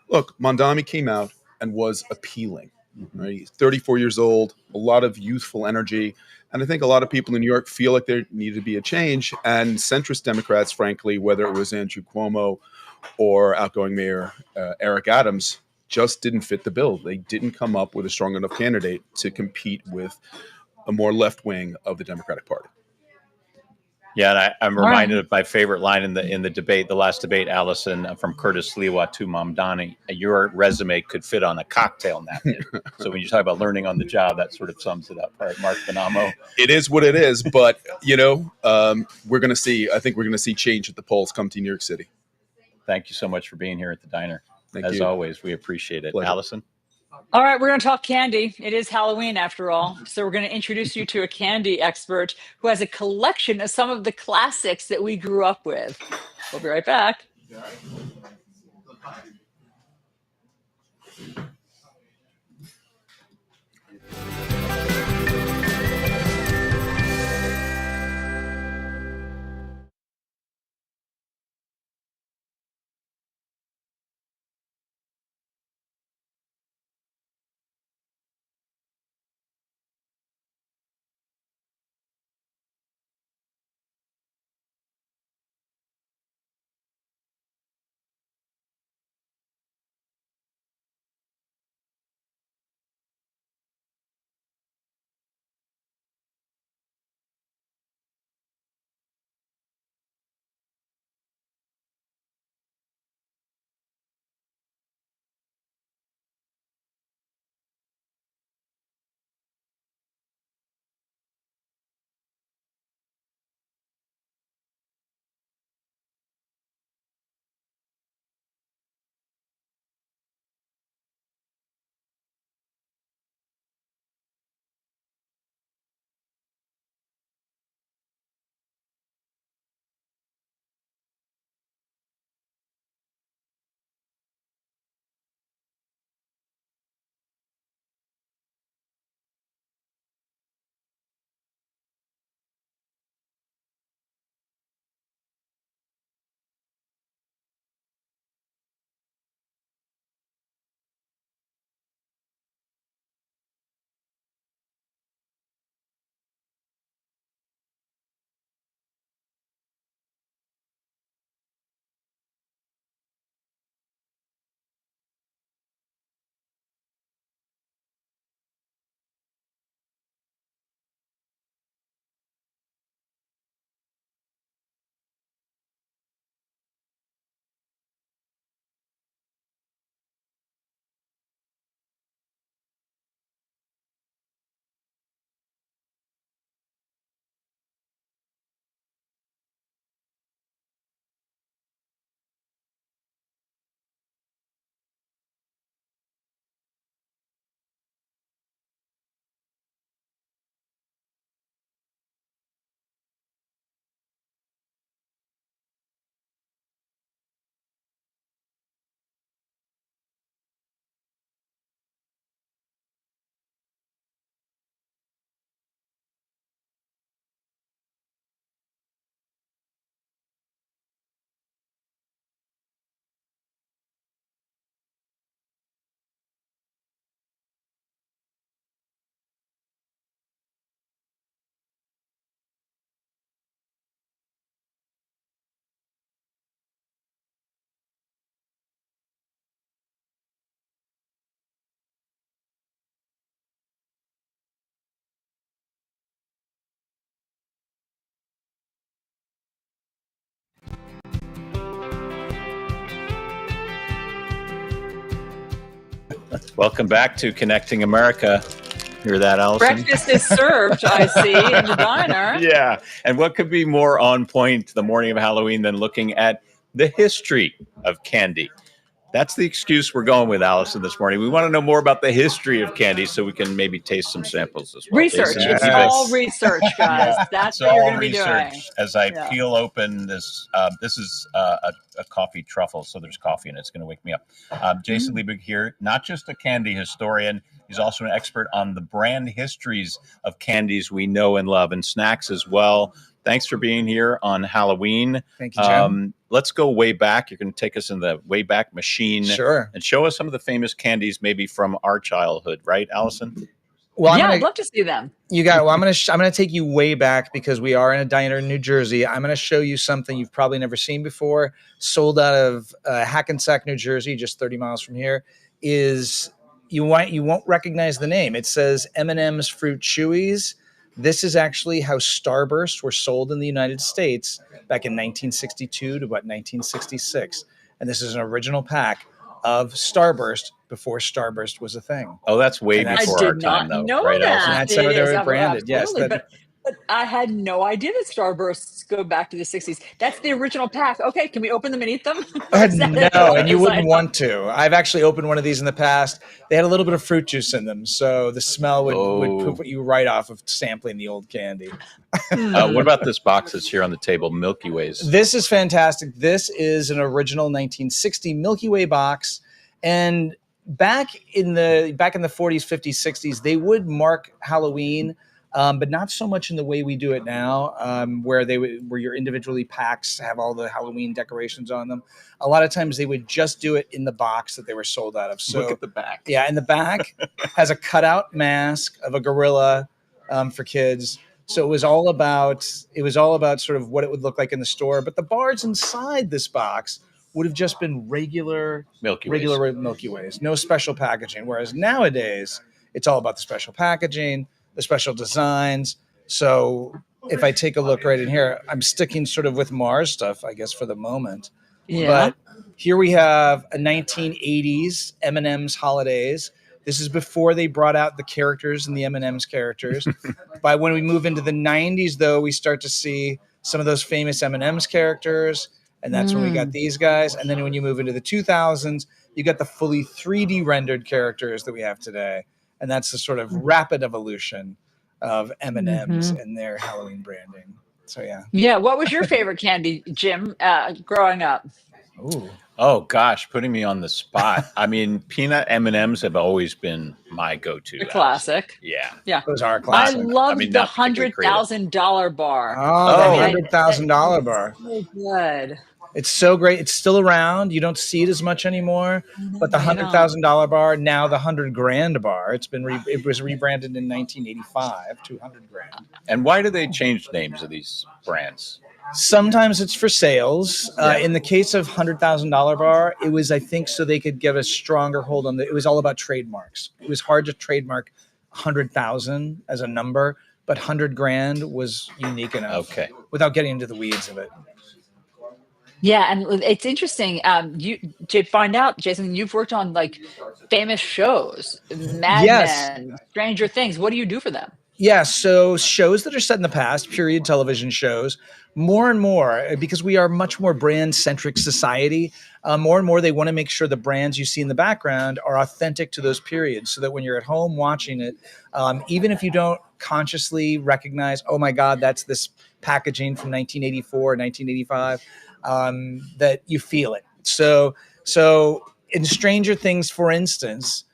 S14: look, Mamdani came out and was appealing. Right? He's 34 years old, a lot of youthful energy. And I think a lot of people in New York feel like there needed to be a change. And centrist Democrats, frankly, whether it was Andrew Cuomo or outgoing Mayor Eric Adams, just didn't fit the bill. They didn't come up with a strong enough candidate to compete with a more left wing of the Democratic Party.
S1: Yeah, and I'm
S2: All
S1: reminded
S2: right.
S1: of my favorite line in the debate, the last debate, Allison, from Curtis Sliwa to Mamdani. Your resume could fit on a cocktail napkin. So when you talk about learning on the job, that sort of sums it up. All right, Mark Benamo.
S14: It is what it is, but we're going to see. I think we're going to see change at the polls come to New York City.
S1: Thank you so much for being here at the diner.
S14: Thank
S1: As
S14: you.
S1: always, we appreciate it.
S14: Pleasure.
S1: Allison?
S2: All right, we're going to talk candy. It is Halloween after all. So we're going to introduce you to a candy expert who has a collection of some of the classics that we grew up with. We'll be right back.
S1: Welcome back to Connecting America. Hear that, Allison?
S2: Breakfast is served, I see, in the diner.
S1: Yeah. And what could be more on point the morning of Halloween than looking at the history of candy? That's the excuse we're going with, Allison, this morning. We want to know more about the history of candy so we can maybe taste some samples as well.
S2: Research.
S1: Jason,
S2: It's
S1: keep it-
S2: all research, guys.
S1: Yeah,
S2: That's
S1: it's
S2: what you're
S1: all
S2: going to be
S1: research.
S2: doing.
S1: As I
S2: Yeah.
S1: peel open this, this is a coffee truffle, so there's coffee in it. It's going to wake me up. Jason Liebig here, not just a candy historian, he's also an expert on the brand histories of candies we know and love, and snacks as well. Thanks for being here on Halloween.
S15: Thank you, Jim.
S1: Let's go way back. You're going to take us in the way back machine.
S15: Sure.
S1: And show us some of the famous candies maybe from our childhood, right, Allison?
S15: Well,
S2: I'd love to see them.
S15: You got it. Well, I'm gonna take you way back because we are in a diner in New Jersey. I'm gonna show you something you've probably never seen before. Sold out of Hackensack, New Jersey, just 30 miles from here. You won't recognize the name. It says M&M's Fruit Chewies. This is actually how Starburst were sold in the United States back in 1962 to about 1966. And this is an original pack of Starburst before Starburst was a thing.
S1: Oh, that's way
S15: And that's-
S2: I
S1: before our
S2: did
S1: time,
S2: not
S1: though,
S2: know
S1: right, Allison?
S2: that.
S15: That's how
S2: It
S15: they
S2: is
S15: were branded. Yes,
S2: absolutely,
S15: that-
S2: but I had no idea that Starbursts go back to the 60s. That's the original pack. Okay, can we open them and eat them? Or is that
S15: No, and you
S2: is
S15: wouldn't
S2: I-
S15: want to. I've actually opened one of these in the past. They had a little bit of fruit juice in them, so the smell would put you right off of sampling the old candy.
S1: What about this box that's here on the table, Milky Ways?
S15: This is fantastic. This is an original 1960 Milky Way box, and back in the 40s, 50s, 60s, they would mark Halloween, but not so much in the way we do it now, where your individually packs have all the Halloween decorations on them. A lot of times they would just do it in the box that they were sold out of. So
S1: Look at the back.
S15: Yeah, and the back has a cutout mask of a gorilla for kids. So it was all about sort of what it would look like in the store. But the bars inside this box would have just been regular
S1: Milky Ways.
S15: Milky Ways, no special packaging. Whereas nowadays, it's all about the special packaging, the special designs. So if I take a look right in here, I'm sticking sort of with Mars stuff, I guess, for the moment.
S2: Yeah.
S15: But here we have a 1980s M&M's Holidays. This is before they brought out the characters and the M&M's characters. By when we move into the 90s, though, we start to see some of those famous M&M's characters, and that's when we got these guys. And then when you move into the 2000s, you got the fully 3D rendered characters that we have today, and that's the sort of rapid evolution of M&M's and their Halloween branding. So yeah.
S2: Yeah. What was your favorite candy, Jim, growing up?
S15: Ooh.
S1: Oh gosh, putting me on the spot. I mean, peanut M&Ms have always been my go-to.
S2: The classic.
S1: Yeah.
S2: Yeah.
S15: Those are
S2: I
S15: classic.
S2: loved
S1: mean,
S2: the
S1: not particularly creative.
S2: $100,000 bar.
S15: Oh,
S2: I
S15: the
S2: mean,
S15: $100,000 bar.
S2: So good.
S15: It's so great. It's still around. You don't see it as much anymore. But the $100,000 bar, now the $100,000 bar. It was rebranded in 1985 to $100,000.
S1: And why do they change names of these brands?
S15: Sometimes it's for sales. In the case of $100,000 bar, it was, I think, so they could get a stronger hold on it was all about trademarks. It was hard to trademark 100,000 as a number, but $100,000 was unique enough.
S1: Okay.
S15: Without getting into the weeds of it.
S2: Yeah, and it's interesting. To find out, Jason, you've worked on like famous shows, Mad
S15: Yes.
S2: Men, Stranger Things. What do you do for them?
S15: Yeah, so shows that are set in the past, period television shows, more and more, because we are much more brand-centric society, more and more they want to make sure the brands you see in the background are authentic to those periods so that when you're at home watching it, even if you don't consciously recognize, oh my God, that's this packaging from 1984, 1985, that you feel it. So in Stranger Things, for instance,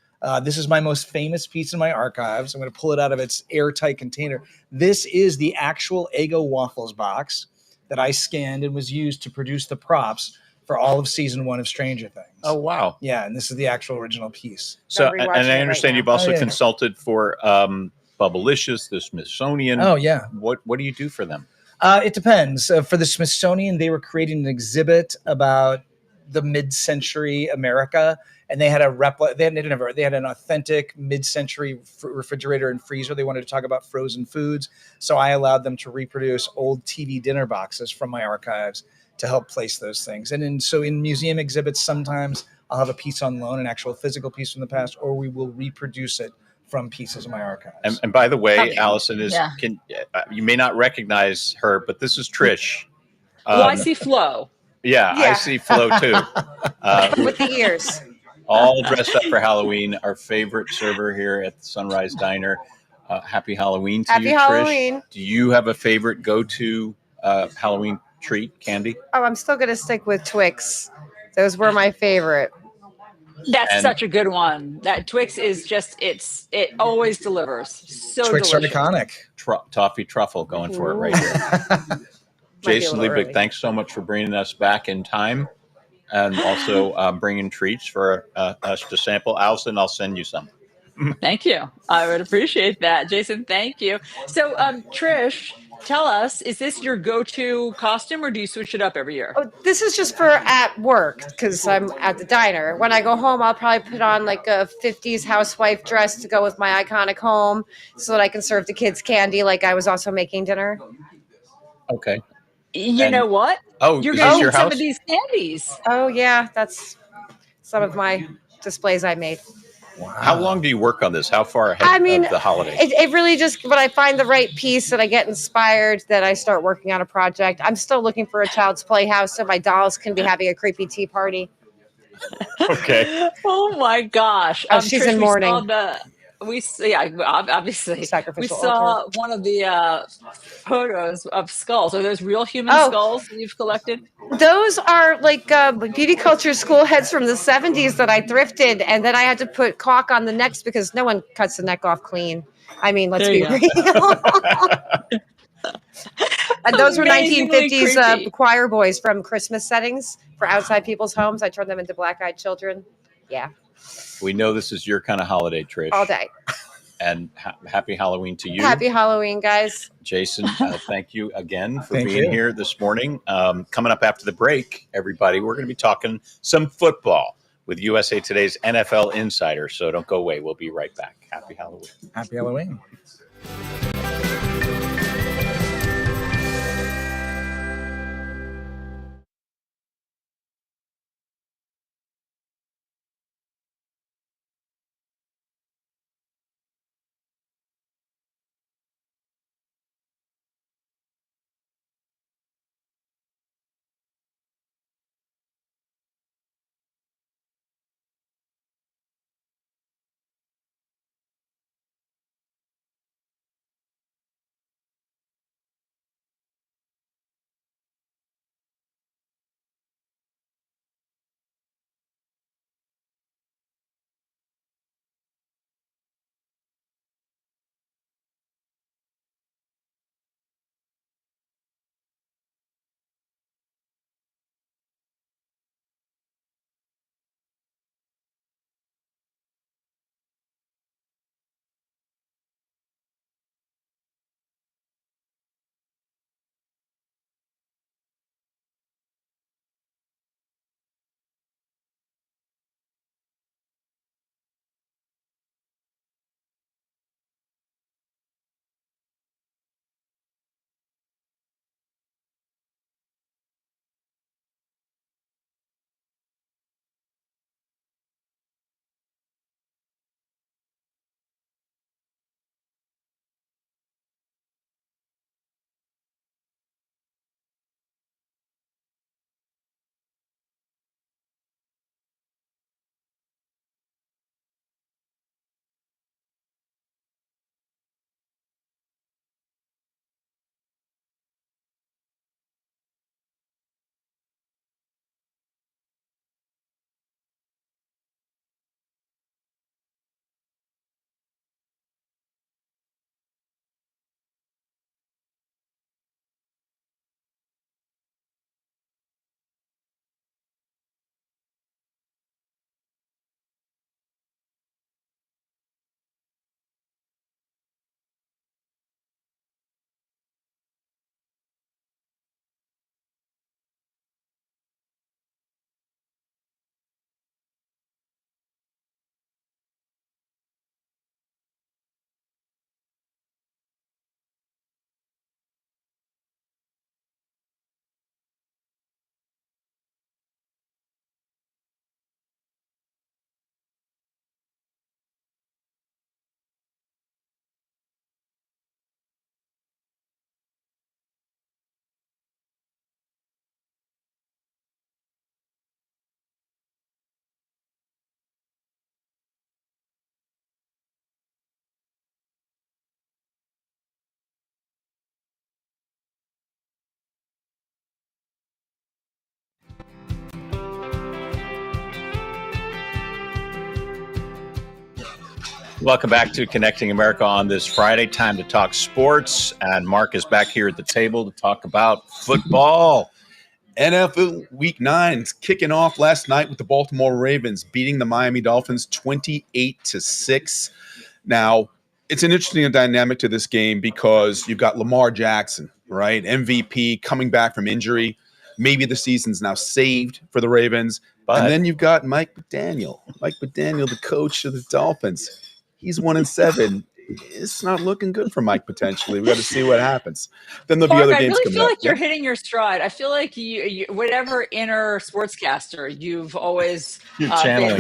S15: this is my most famous piece in my archives. I'm going to pull it out of its airtight container. This is the actual Eggo waffles box that I scanned and was used to produce the props for all of season 1 of Stranger Things.
S1: Oh, wow.
S15: Yeah, and this is the actual original piece.
S1: So, and I understand you've also
S15: Oh, yeah.
S1: consulted for Bubblicious, the Smithsonian.
S15: Oh, yeah.
S1: What do you do for them?
S15: It depends. For the Smithsonian, they were creating an exhibit about the mid-century America, and they had they had an authentic mid-century refrigerator and freezer. They wanted to talk about frozen foods, so I allowed them to reproduce old TV dinner boxes from my archives to help place those things. And in museum exhibits, sometimes I'll have a piece on loan, an actual physical piece from the past, or we will reproduce it from pieces of my archives.
S1: And by the way,
S2: Okay.
S1: Allison you may not recognize her, but this is Trish.
S2: Well, I see Flo.
S1: Yeah, I see Flo too.
S16: With the ears.
S1: All dressed up for Halloween. Our favorite server here at the Sunrise Diner. Happy Halloween to
S16: Happy
S1: you,
S16: Halloween.
S1: Trish. Do you have a favorite go-to Halloween treat, candy?
S16: Oh, I'm still going to stick with Twix. Those were my favorite.
S2: That's
S1: And-
S2: such a good one. That Twix is just it always delivers. So
S15: Twix
S2: delicious.
S15: are iconic.
S1: Toffee truffle going for it right here. Jason
S16: little
S1: Liebig,
S16: early.
S1: thanks so much for bringing us back in time and also bringing treats for us to sample. Allison, I'll send you some.
S2: Thank you. I would appreciate that. Jason, thank you. So, Trish, tell us, is this your go-to costume or do you switch it up every year?
S16: Oh, this is just for at work because I'm at the diner. When I go home, I'll probably put on like a 50s housewife dress to go with my iconic home so that I can serve the kids candy like I was also making dinner.
S1: Okay.
S2: You
S1: And
S2: know what?
S1: oh,
S2: You're
S1: is
S2: going to
S1: this your
S2: need some
S1: house?
S2: of these candies.
S16: Oh, yeah, that's some of my displays I made.
S1: How long do you work on this? How far
S16: I
S1: ahead
S16: mean,
S1: of the holidays?
S16: it really just, when I find the right piece and I get inspired, then I start working on a project. I'm still looking for a child's playhouse so my dolls can be having a creepy tea party.
S1: Okay.
S2: Oh my gosh.
S16: Oh, she's
S2: Trish,
S16: in mourning.
S2: Obviously we
S16: Sacrificial
S2: saw
S16: altar.
S2: one of the photos of skulls. Are those real human
S16: Oh.
S2: skulls that you've collected?
S16: Those are like beauty culture school heads from the 70s that I thrifted, and then I had to put caulk on the necks because no one cuts the neck off clean. I mean, let's
S2: There
S16: be
S2: you go.
S16: real. And those were
S2: Amazingly
S16: 1950s
S2: creepy.
S16: choir boys from Christmas settings for outside people's homes. I turned them into black-eyed children. Yeah.
S1: We know this is your kind of holiday, Trish.
S16: All day.
S1: And happy Halloween to you.
S16: Happy Halloween, guys.
S1: Jason, thank you again for
S15: Thank
S1: being
S15: you.
S1: here this morning. Coming up after the break, everybody, we're going to be talking some football with USA Today's NFL Insider. So don't go away. We'll be right back. Happy Halloween.
S15: Happy Halloween.
S1: Welcome back to Connecting America on this Friday. Time to talk sports. And Mark is back here at the table to talk about football.
S14: NFL Week 9 is kicking off last night with the Baltimore Ravens beating the Miami Dolphins 28-6. Now, it's an interesting dynamic to this game because you've got Lamar Jackson, right? MVP coming back from injury. Maybe the season's now saved for the Ravens. And then you've got Mike McDaniel. Mike McDaniel, the coach of the Dolphins. He's 1-7. It's not looking good for Mike potentially. We got to see what happens. Then there'll be
S2: Mark,
S14: other
S2: I
S14: games
S2: really
S14: coming
S2: feel
S14: up.
S2: like you're hitting your stride. I feel like you whatever inner sportscaster you've always been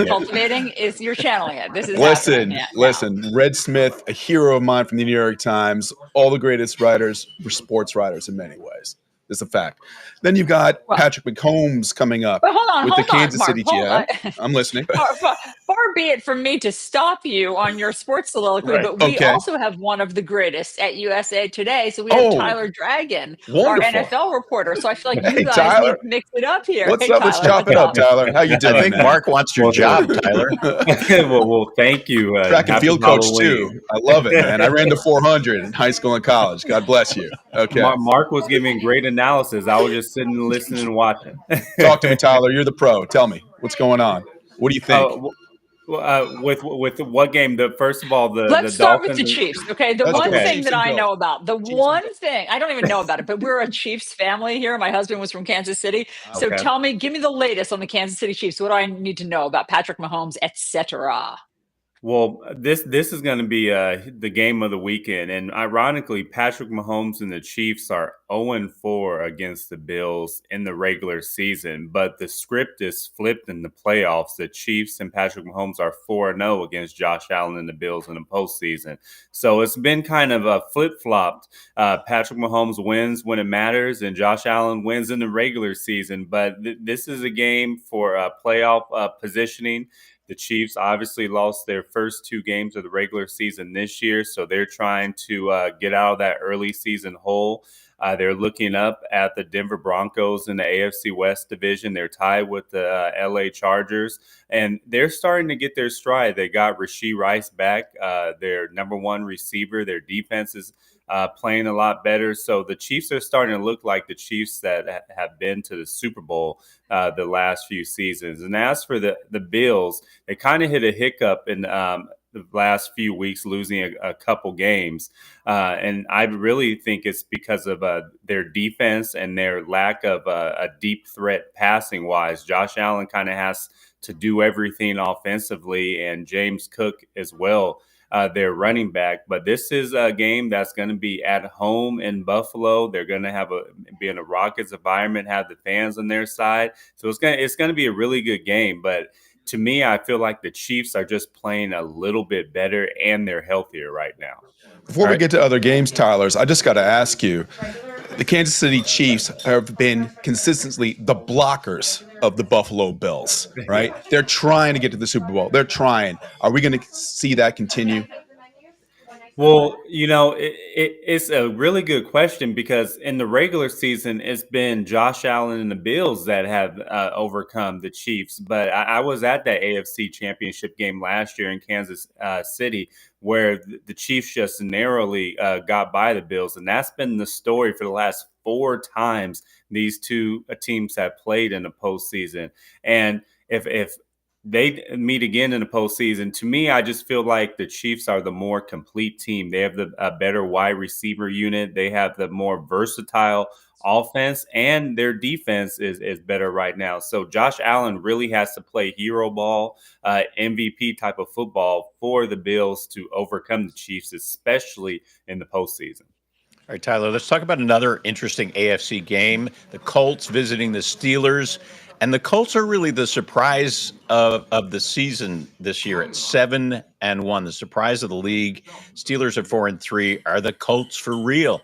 S2: cultivating is you're channeling it. This is happening.
S14: Listen. Red Smith, a hero of mine from the New York Times. All the greatest writers were sports writers in many ways. It's a fact. Then you've got Patrick McCombs coming up
S2: But hold
S14: with the
S2: on,
S14: Kansas
S2: Mark.
S14: City Chiefs. I'm listening.
S2: Far be it from me to stop you on your sports soliloquy, but we also have one of the greatest at USA Today. So we have Tyler Dragon, our NFL reporter. So I feel like you guys need to mix it up here.
S14: What's up? Let's chop it up, Tyler. How you doing?
S1: I think Mark wants your job, Tyler.
S17: well, thank you.
S14: Track and field coach too. I love it, man. I ran the 400 in high school and college. God bless you. Okay.
S17: Mark was giving great analysis. I was just sitting, listening, and watching.
S14: Talk to me, Tyler. You're the pro. Tell me what's going on. What do you think?
S17: With what game? First of all,
S2: let's
S17: the
S2: start
S17: Dolphins
S2: with the Chiefs. Okay, the one thing that I know about, I don't even know about it, but we're a Chiefs family here. My husband was from Kansas City, so tell me, give me the latest on the Kansas City Chiefs. What do I need to know about Patrick Mahomes, etc.?
S17: Well, this is going to be the game of the weekend, and ironically, Patrick Mahomes and the Chiefs are 0-4 against the Bills in the regular season, but the script is flipped in the playoffs. The Chiefs and Patrick Mahomes are 4-0 against Josh Allen and the Bills in the postseason. So it's been kind of a flip-flopped. Patrick Mahomes wins when it matters, and Josh Allen wins in the regular season. But this is a game for playoff positioning. The Chiefs obviously lost their first 2 games of the regular season this year, so they're trying to get out of that early season hole. They're looking up at the Denver Broncos in the AFC West division. They're tied with the LA Chargers, and they're starting to get their stride. They got Rashee Rice back, their number 1 receiver. Their defense is playing a lot better. So the Chiefs are starting to look like the Chiefs that have been to the Super Bowl the last few seasons. And as for the Bills, they kind of hit a hiccup in the last few weeks, losing a couple games. And I really think it's because of their defense and their lack of a deep threat passing wise. Josh Allen kind of has to do everything offensively, and James Cook as well. Their running back, but this is a game that's going to be at home in Buffalo. They're going to be in a Rockets environment, have the fans on their side, so it's going to be a really good game. But to me, I feel like the Chiefs are just playing a little bit better, and they're healthier right now.
S14: Before we get to other games, Tylers, I just got to ask you: the Kansas City Chiefs have been consistently the blockers of the Buffalo Bills, right? They're trying to get to the Super Bowl. They're trying. Are we going to see that continue?
S17: Well, it's a really good question because in the regular season, it's been Josh Allen and the Bills that have overcome the Chiefs. But I was at that AFC Championship game last year in Kansas City where the Chiefs just narrowly got by the Bills. And that's been the story for the last 4 times these two teams have played in the postseason. And if they meet again in the postseason, to me, I just feel like the Chiefs are the more complete team. They have a better wide receiver unit. They have the more versatile offense, and their defense is better right now. So Josh Allen really has to play hero ball, MVP type of football for the Bills to overcome the Chiefs, especially in the postseason.
S1: All right, Tyler, let's talk about another interesting AFC game. The Colts visiting the Steelers. And the Colts are really the surprise of the season this year at 7-1. The surprise of the league. Steelers are 4-3. Are the Colts for real?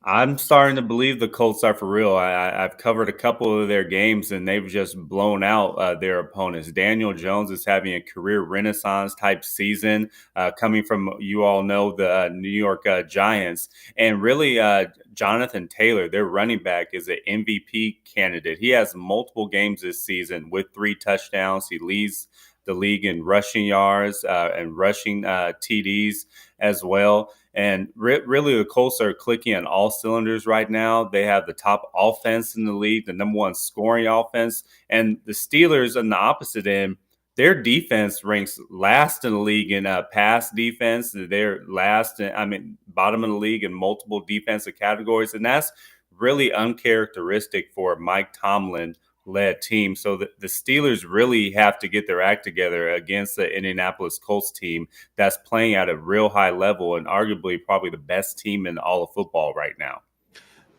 S17: I'm starting to believe the Colts are for real. I've covered a couple of their games, and they've just blown out their opponents. Daniel Jones is having a career renaissance type season, coming from, you all know, the New York Giants. And really, Jonathan Taylor, their running back, is an MVP candidate. He has multiple games this season with 3 touchdowns. He leads the league in rushing yards and rushing TDs as well. And really, the Colts are clicking on all cylinders right now. They have the top offense in the league, the number 1 scoring offense. And the Steelers on the opposite end, their defense ranks last in the league in pass defense. They're last, bottom of the league in multiple defensive categories. And that's really uncharacteristic for a Mike Tomlin led team. So the Steelers really have to get their act together against the Indianapolis Colts team that's playing at a real high level and arguably probably the best team in all of football right now.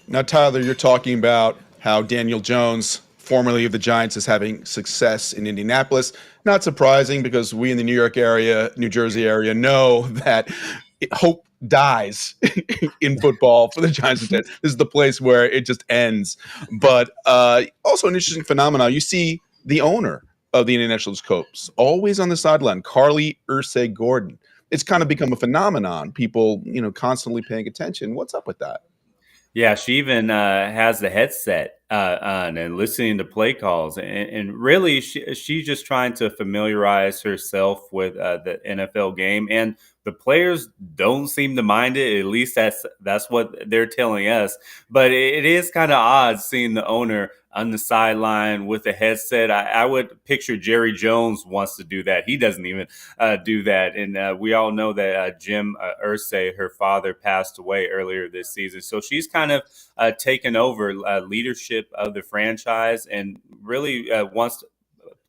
S14: Now, Tyler, you're talking about how Daniel Jones, formerly of the Giants, is having success in Indianapolis. Not surprising, because we in the New York area, New Jersey area, know that hope dies in football for the Giants. This is the place where it just ends. But also an interesting phenomenon. You see the owner of the Indianapolis Colts always on the sideline, Carly Ursay Gordon. It's kind of become a phenomenon. People, constantly paying attention. What's up with that?
S17: Yeah, she even has the headset on and listening to play calls, and really, she's just trying to familiarize herself with the NFL game, and the players don't seem to mind it. At least that's what they're telling us. But it is kind of odd seeing the owner on the sideline with a headset. I would picture Jerry Jones wants to do that. He doesn't even do that. And we all know that Jim Irsay, her father, passed away earlier this season. So she's kind of taken over leadership of the franchise and really wants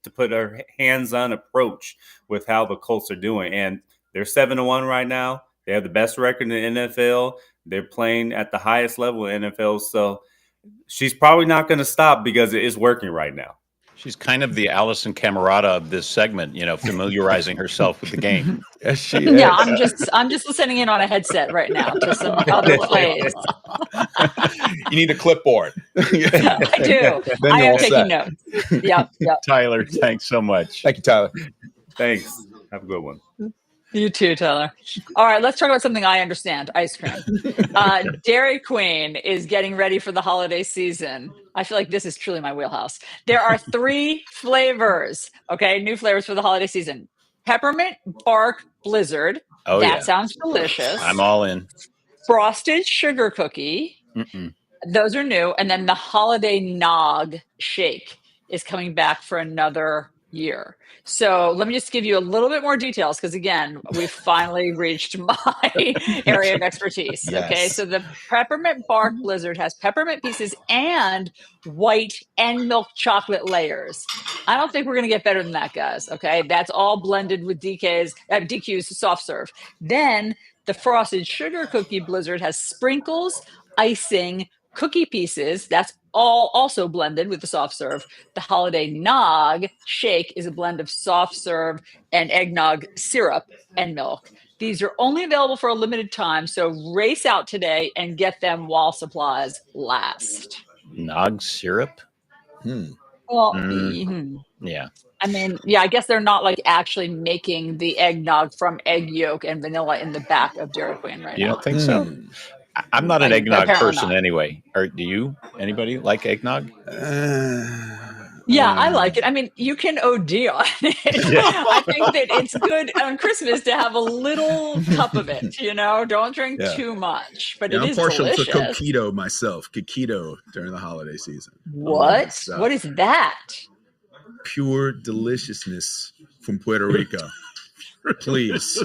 S17: to put her hands-on approach with how the Colts are doing. And they're 7-1 right now. They have the best record in the NFL. They're playing at the highest level in the NFL. So she's probably not going to stop because it is working right now.
S1: She's kind of the Allison Camerata of this segment, familiarizing herself with the game.
S14: Yes, she is.
S2: Yeah, I'm just listening in on a headset right now to some other plays.
S14: You need a clipboard.
S2: I do.
S14: Then
S2: I
S14: you're
S2: am
S14: all
S2: taking
S14: set.
S2: notes. Yep.
S1: Tyler, thanks so much.
S14: Thank you, Tyler.
S17: Thanks. Have a good one.
S2: You too, Tyler. All right, let's talk about something I understand, ice cream. Dairy Queen is getting ready for the holiday season. I feel like this is truly my wheelhouse. There are 3 flavors, okay, new flavors for the holiday season. Peppermint Bark Blizzard.
S1: Oh,
S2: That
S1: yeah.
S2: sounds delicious.
S1: I'm all in.
S2: Frosted Sugar Cookie.
S1: Mm-mm.
S2: Those are new. And then the Holiday Nog Shake is coming back for another year. So let me just give you a little bit more details, because again, we've finally reached my area of expertise. Okay,
S14: Yes.
S2: so the Peppermint Bark Blizzard has peppermint pieces and white and milk chocolate layers. I don't think we're going to get better than that, guys. Okay, that's all blended with DQ's soft serve. Then the Frosted Sugar Cookie Blizzard has sprinkles, icing, cookie pieces. That's all also blended with the soft serve. The Holiday Nog Shake is a blend of soft serve and eggnog syrup and milk. These are only available for a limited time, so race out today and get them while supplies last.
S1: Nog syrup?
S2: Well,
S1: Yeah.
S2: I mean, yeah, I guess they're not like actually making the eggnog from egg yolk and vanilla in the back of Dairy Queen right
S1: You
S2: now.
S1: don't think so? I'm not an
S2: Like,
S1: eggnog
S2: apparently
S1: person
S2: not.
S1: anyway. Or do you? Anybody like eggnog?
S2: Yeah, I like it. I mean, you can OD on it. I think that it's good on Christmas to have a little cup of it, Don't drink
S14: Yeah.
S2: too much, but
S14: Yeah,
S2: it
S14: I'm
S2: is
S14: partial to
S2: delicious.
S14: coquito myself. Coquito during the holiday season. I love
S2: What?
S14: that stuff.
S2: What is that?
S14: Pure deliciousness from Puerto Rico. Please.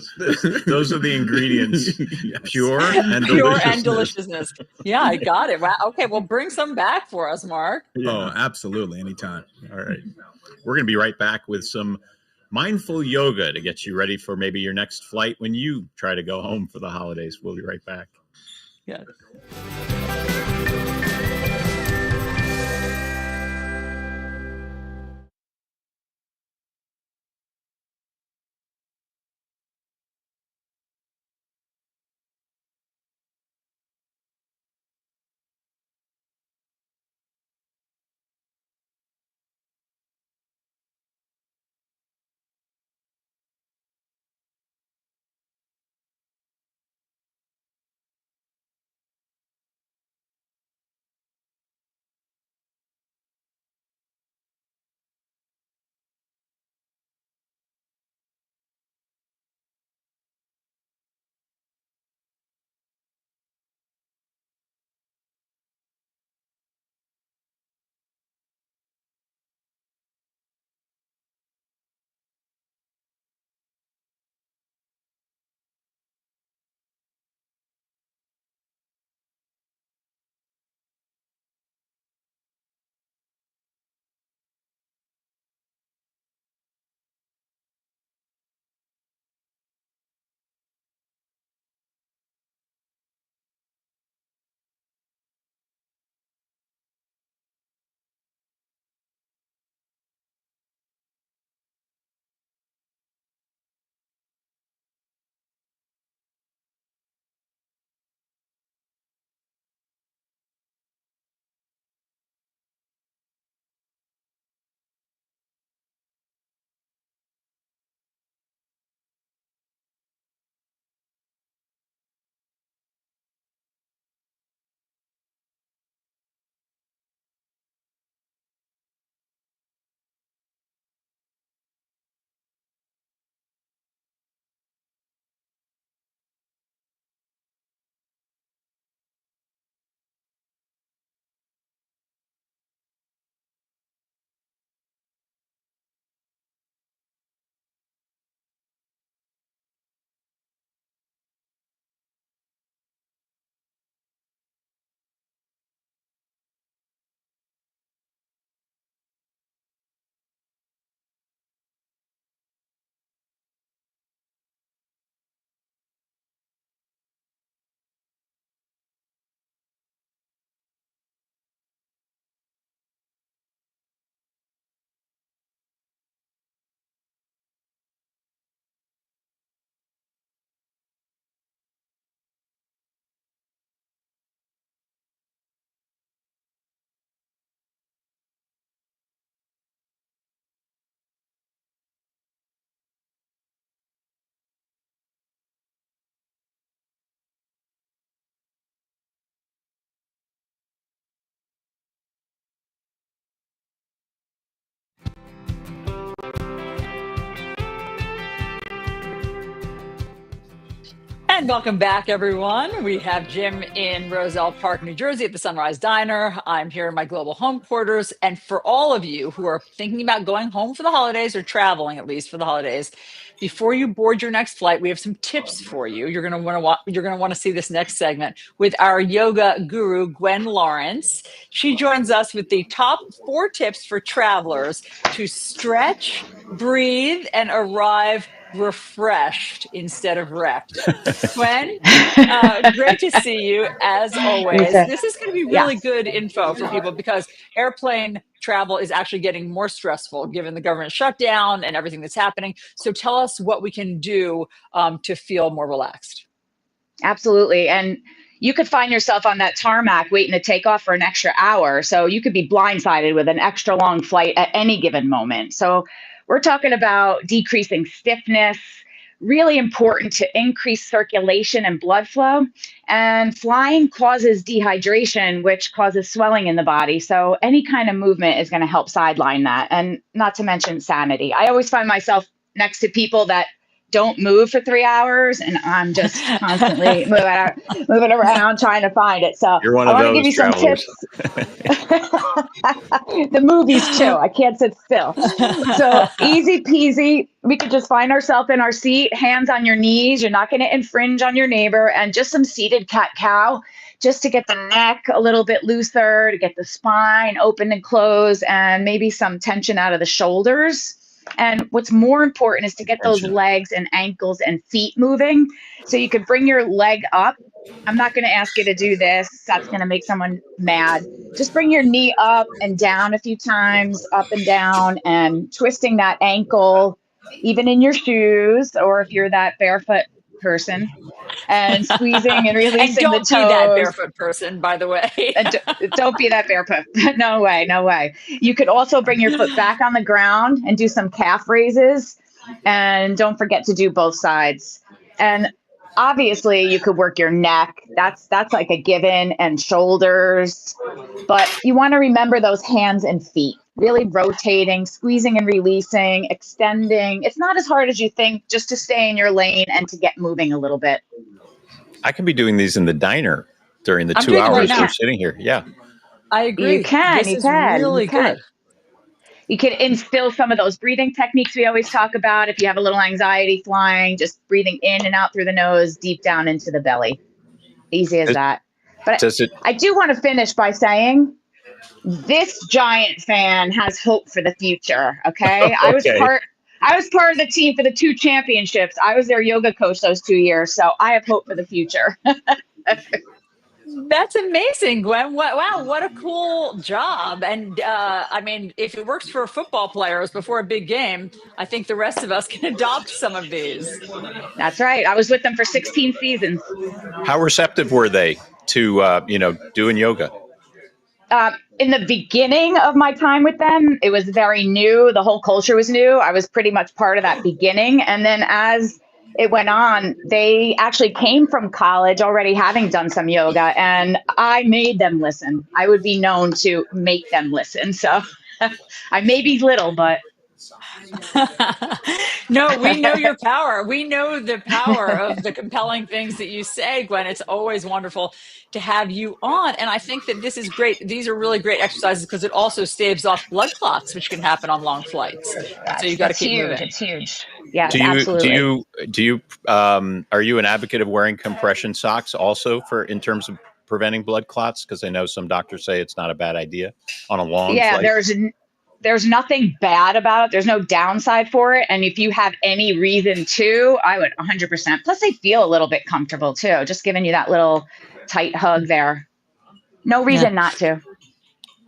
S1: Those are the ingredients.
S14: Yes.
S1: Pure and
S2: Pure
S1: deliciousness.
S2: and deliciousness. Yeah, I got it. Wow. Okay, well, bring some back for us, Mark.
S14: Oh, absolutely. Anytime.
S1: All right. We're going to be right back with some mindful yoga to get you ready for maybe your next flight when you try to go home for the holidays. We'll be right back.
S2: Yeah. And welcome back, everyone. We have Jim in Roselle Park, New Jersey at the Sunrise Diner. I'm here in my global home quarters. And for all of you who are thinking about going home for the holidays or traveling at least for the holidays, before you board your next flight, we have some tips for you. You're going to want to see this next segment with our yoga guru, Gwen Lawrence. She joins us with the top 4 tips for travelers to stretch, breathe, and arrive refreshed instead of wrecked. Gwen, great to see you as always. This is going to be really good info for people because airplane travel is actually getting more stressful given the government shutdown and everything that's happening. So tell us what we can do to feel more relaxed.
S18: Absolutely. And you could find yourself on that tarmac waiting to take off for an extra hour. So you could be blindsided with an extra long flight at any given moment. So we're talking about decreasing stiffness, really important to increase circulation and blood flow. And flying causes dehydration, which causes swelling in the body. So any kind of movement is going to help sideline that. And not to mention sanity. I always find myself next to people that don't move for 3 hours, and I'm just constantly moving around trying to find it. So
S1: You're one
S18: I
S1: of
S18: want to
S1: those
S18: give you some
S1: travelers.
S18: tips. The movies too. I can't sit still. So easy peasy. We could just find ourselves in our seat, hands on your knees. You're not going to infringe on your neighbor, and just some seated cat-cow, just to get the neck a little bit looser, to get the spine open and closed, and maybe some tension out of the shoulders. And what's more important is to get those legs and ankles and feet moving. So you could bring your leg up. I'm not going to ask you to do this. That's going to make someone mad. Just bring your knee up and down a few times, up and down, and twisting that ankle, even in your shoes, or if you're that barefoot person, and squeezing and releasing
S2: and
S18: the
S2: don't be that
S18: toes.
S2: barefoot person, by the way.
S18: And don't be that barefoot. No way, no way. You could also bring your foot back on the ground and do some calf raises. And don't forget to do both sides. And obviously you could work your neck. That's like a given, and shoulders. But you want to remember those hands and feet. Really rotating, squeezing and releasing, extending. It's not as hard as you think, just to stay in your lane and to get moving a little bit.
S1: I can be doing these in the diner during the
S2: I'm
S1: 2
S2: doing it right
S1: hours
S2: now.
S1: we're sitting here. Yeah.
S2: I agree.
S18: You can.
S2: This is really good.
S18: You can instill some of those breathing techniques we always talk about. If you have a little anxiety flying, just breathing in and out through the nose, deep down into the belly. Easy as that. But I do want to finish by saying this Giant fan has hope for the future. Okay. I was part of the team for the 2 championships. I was their yoga coach those 2 years. So I have hope for the future.
S2: That's amazing, Gwen. Wow, what a cool job. And I mean, if it works for football players before a big game, I think the rest of us can adopt some of these.
S18: That's right. I was with them for 16 seasons.
S1: How receptive were they to, doing yoga?
S18: In the beginning of my time with them, it was very new. The whole culture was new. I was pretty much part of that beginning. And then as it went on, they actually came from college already having done some yoga, and I made them listen. I would be known to make them listen. So I may be little, but.
S2: No, we know your power. We know the power of the compelling things that you say, Gwen. It's always wonderful to have you on. And I think that this is great. These are really great exercises because it also staves off blood clots, which can happen on long flights. So you got to keep moving.
S18: It's huge. Yes,
S1: absolutely. Are you an advocate of wearing compression socks also in terms of preventing blood clots? Because I know some doctors say it's not a bad idea on a long flight.
S18: There's nothing bad about it. There's no downside for it. And if you have any reason to, I would 100%. Plus they feel a little bit comfortable too. Just giving you that little tight hug there. No reason not to.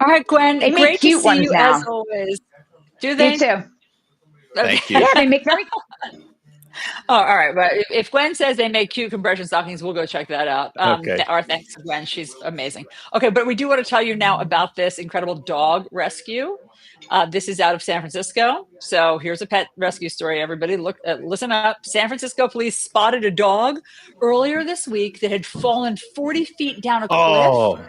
S2: All right, Gwen.
S18: They
S2: great
S18: make cute
S2: to see
S18: ones
S2: you
S18: now.
S2: as always. Do they?
S18: Me too.
S1: Thank you.
S18: Yeah, they make very.
S2: Oh, all right. But if Gwen says they make cute compression stockings, we'll go check that out.
S1: Okay.
S2: Our thanks to Gwen. She's amazing. Okay, but we do want to tell you now about this incredible dog rescue. This is out of San Francisco. So here's a pet rescue story. Everybody listen up. San Francisco police spotted a dog earlier this week that had fallen 40 feet down a cliff.
S1: Oh.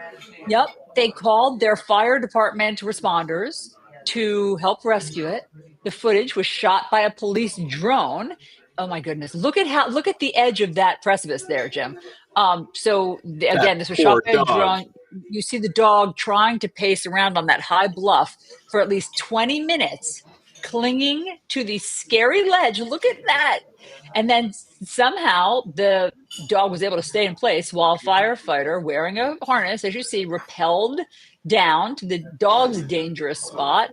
S2: Yep. They called their fire department responders to help rescue it. The footage was shot by a police drone. Oh my goodness. Look at the edge of that precipice there, Jim.
S1: That
S2: Again, this was shot
S1: poor
S2: by a
S1: dog.
S2: drone. You see the dog trying to pace around on that high bluff for at least 20 minutes, clinging to the scary ledge. Look at that. And then somehow the dog was able to stay in place while a firefighter wearing a harness, as you see, rappelled down to the dog's dangerous spot.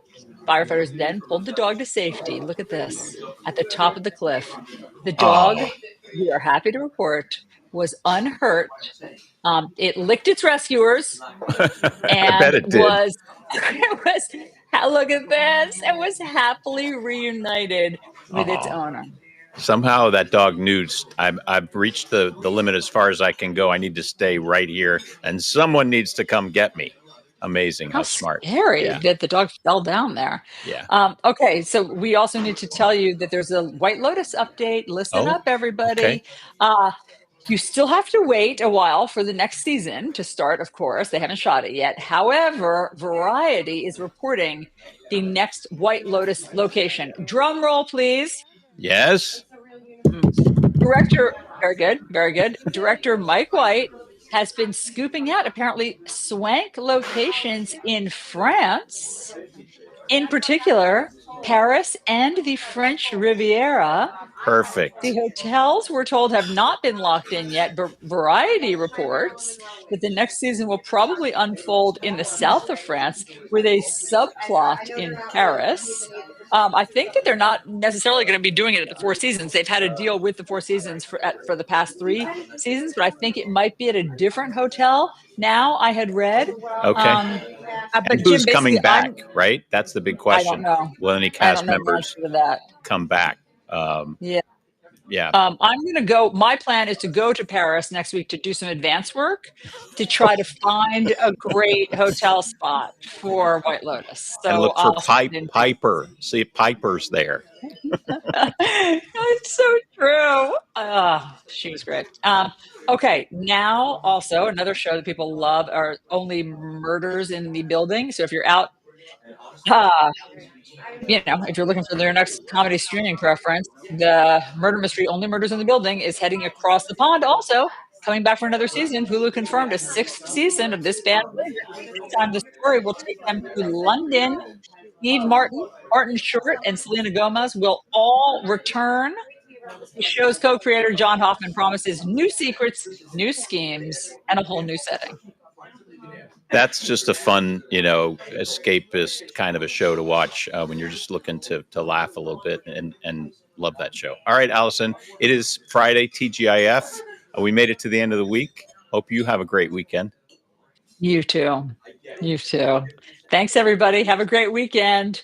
S2: Firefighters then pulled the dog to safety. Look at this at the top of the cliff. The dog,
S1: Oh,
S2: we are happy to report, was unhurt. It licked its rescuers
S1: I bet
S2: and
S1: it did.
S2: was, it was, look at this, and was happily reunited with its
S1: Oh,
S2: owner.
S1: somehow that dog knew I've reached the limit as far as I can go. I need to stay right here, and someone needs to come get me. Amazing
S2: How
S1: how smart.
S2: scary
S1: Yeah,
S2: that the dog fell down there.
S1: yeah.
S2: Okay, so we also need to tell you that there's a White Lotus update. Listen
S1: Oh,
S2: up, everybody.
S1: okay.
S2: You still have to wait a while for the next season to start, of course. They haven't shot it yet. However, Variety is reporting the next White Lotus location. Drum roll, please.
S1: Yes.
S2: Director, very good, very good. Director Mike White has been scooping out apparently swank locations in France, in particular, Paris and the French Riviera.
S1: Perfect.
S2: The hotels, we're told, have not been locked in yet, but Variety reports that the next season will probably unfold in the south of France with a subplot in Paris. I think that they're not necessarily going to be doing it at the Four Seasons. They've had a deal with the Four Seasons for the past 3 seasons, but I think it might be at a different hotel now, I had read.
S1: Okay.
S2: But
S1: And
S2: Jim,
S1: who's coming
S2: basically,
S1: back? Right. That's the big
S2: I don't
S1: question.
S2: know.
S1: Will any
S2: I
S1: cast
S2: don't know the
S1: members
S2: answer to that.
S1: come back?
S2: Yeah.
S1: Yeah.
S2: I'm going to go. My plan is to go to Paris next week to do some advance work to try to find a great hotel spot for White Lotus.
S1: And
S2: So
S1: look for
S2: I'll send in
S1: Piper. See if Piper's there.
S2: It's so true. She was great. Okay, now also another show that people love are Only Murders in the Building. So if you're out, if you're looking for their next comedy streaming preference, the murder mystery Only Murders in the Building is heading across the pond. Also coming back for another season. Hulu confirmed a 6th season of this bad movie. This time the story will take them to London. Steve Martin, Martin Short, and Selena Gomez will all return. The show's co-creator John Hoffman promises new secrets, new schemes, and a whole new setting.
S1: That's just a fun, escapist kind of a show to watch when you're just looking to laugh a little bit and love that show. All right, Allison, it is Friday, TGIF. We made it to the end of the week. Hope you have a great weekend.
S2: You too. You too. Thanks, everybody. Have a great weekend.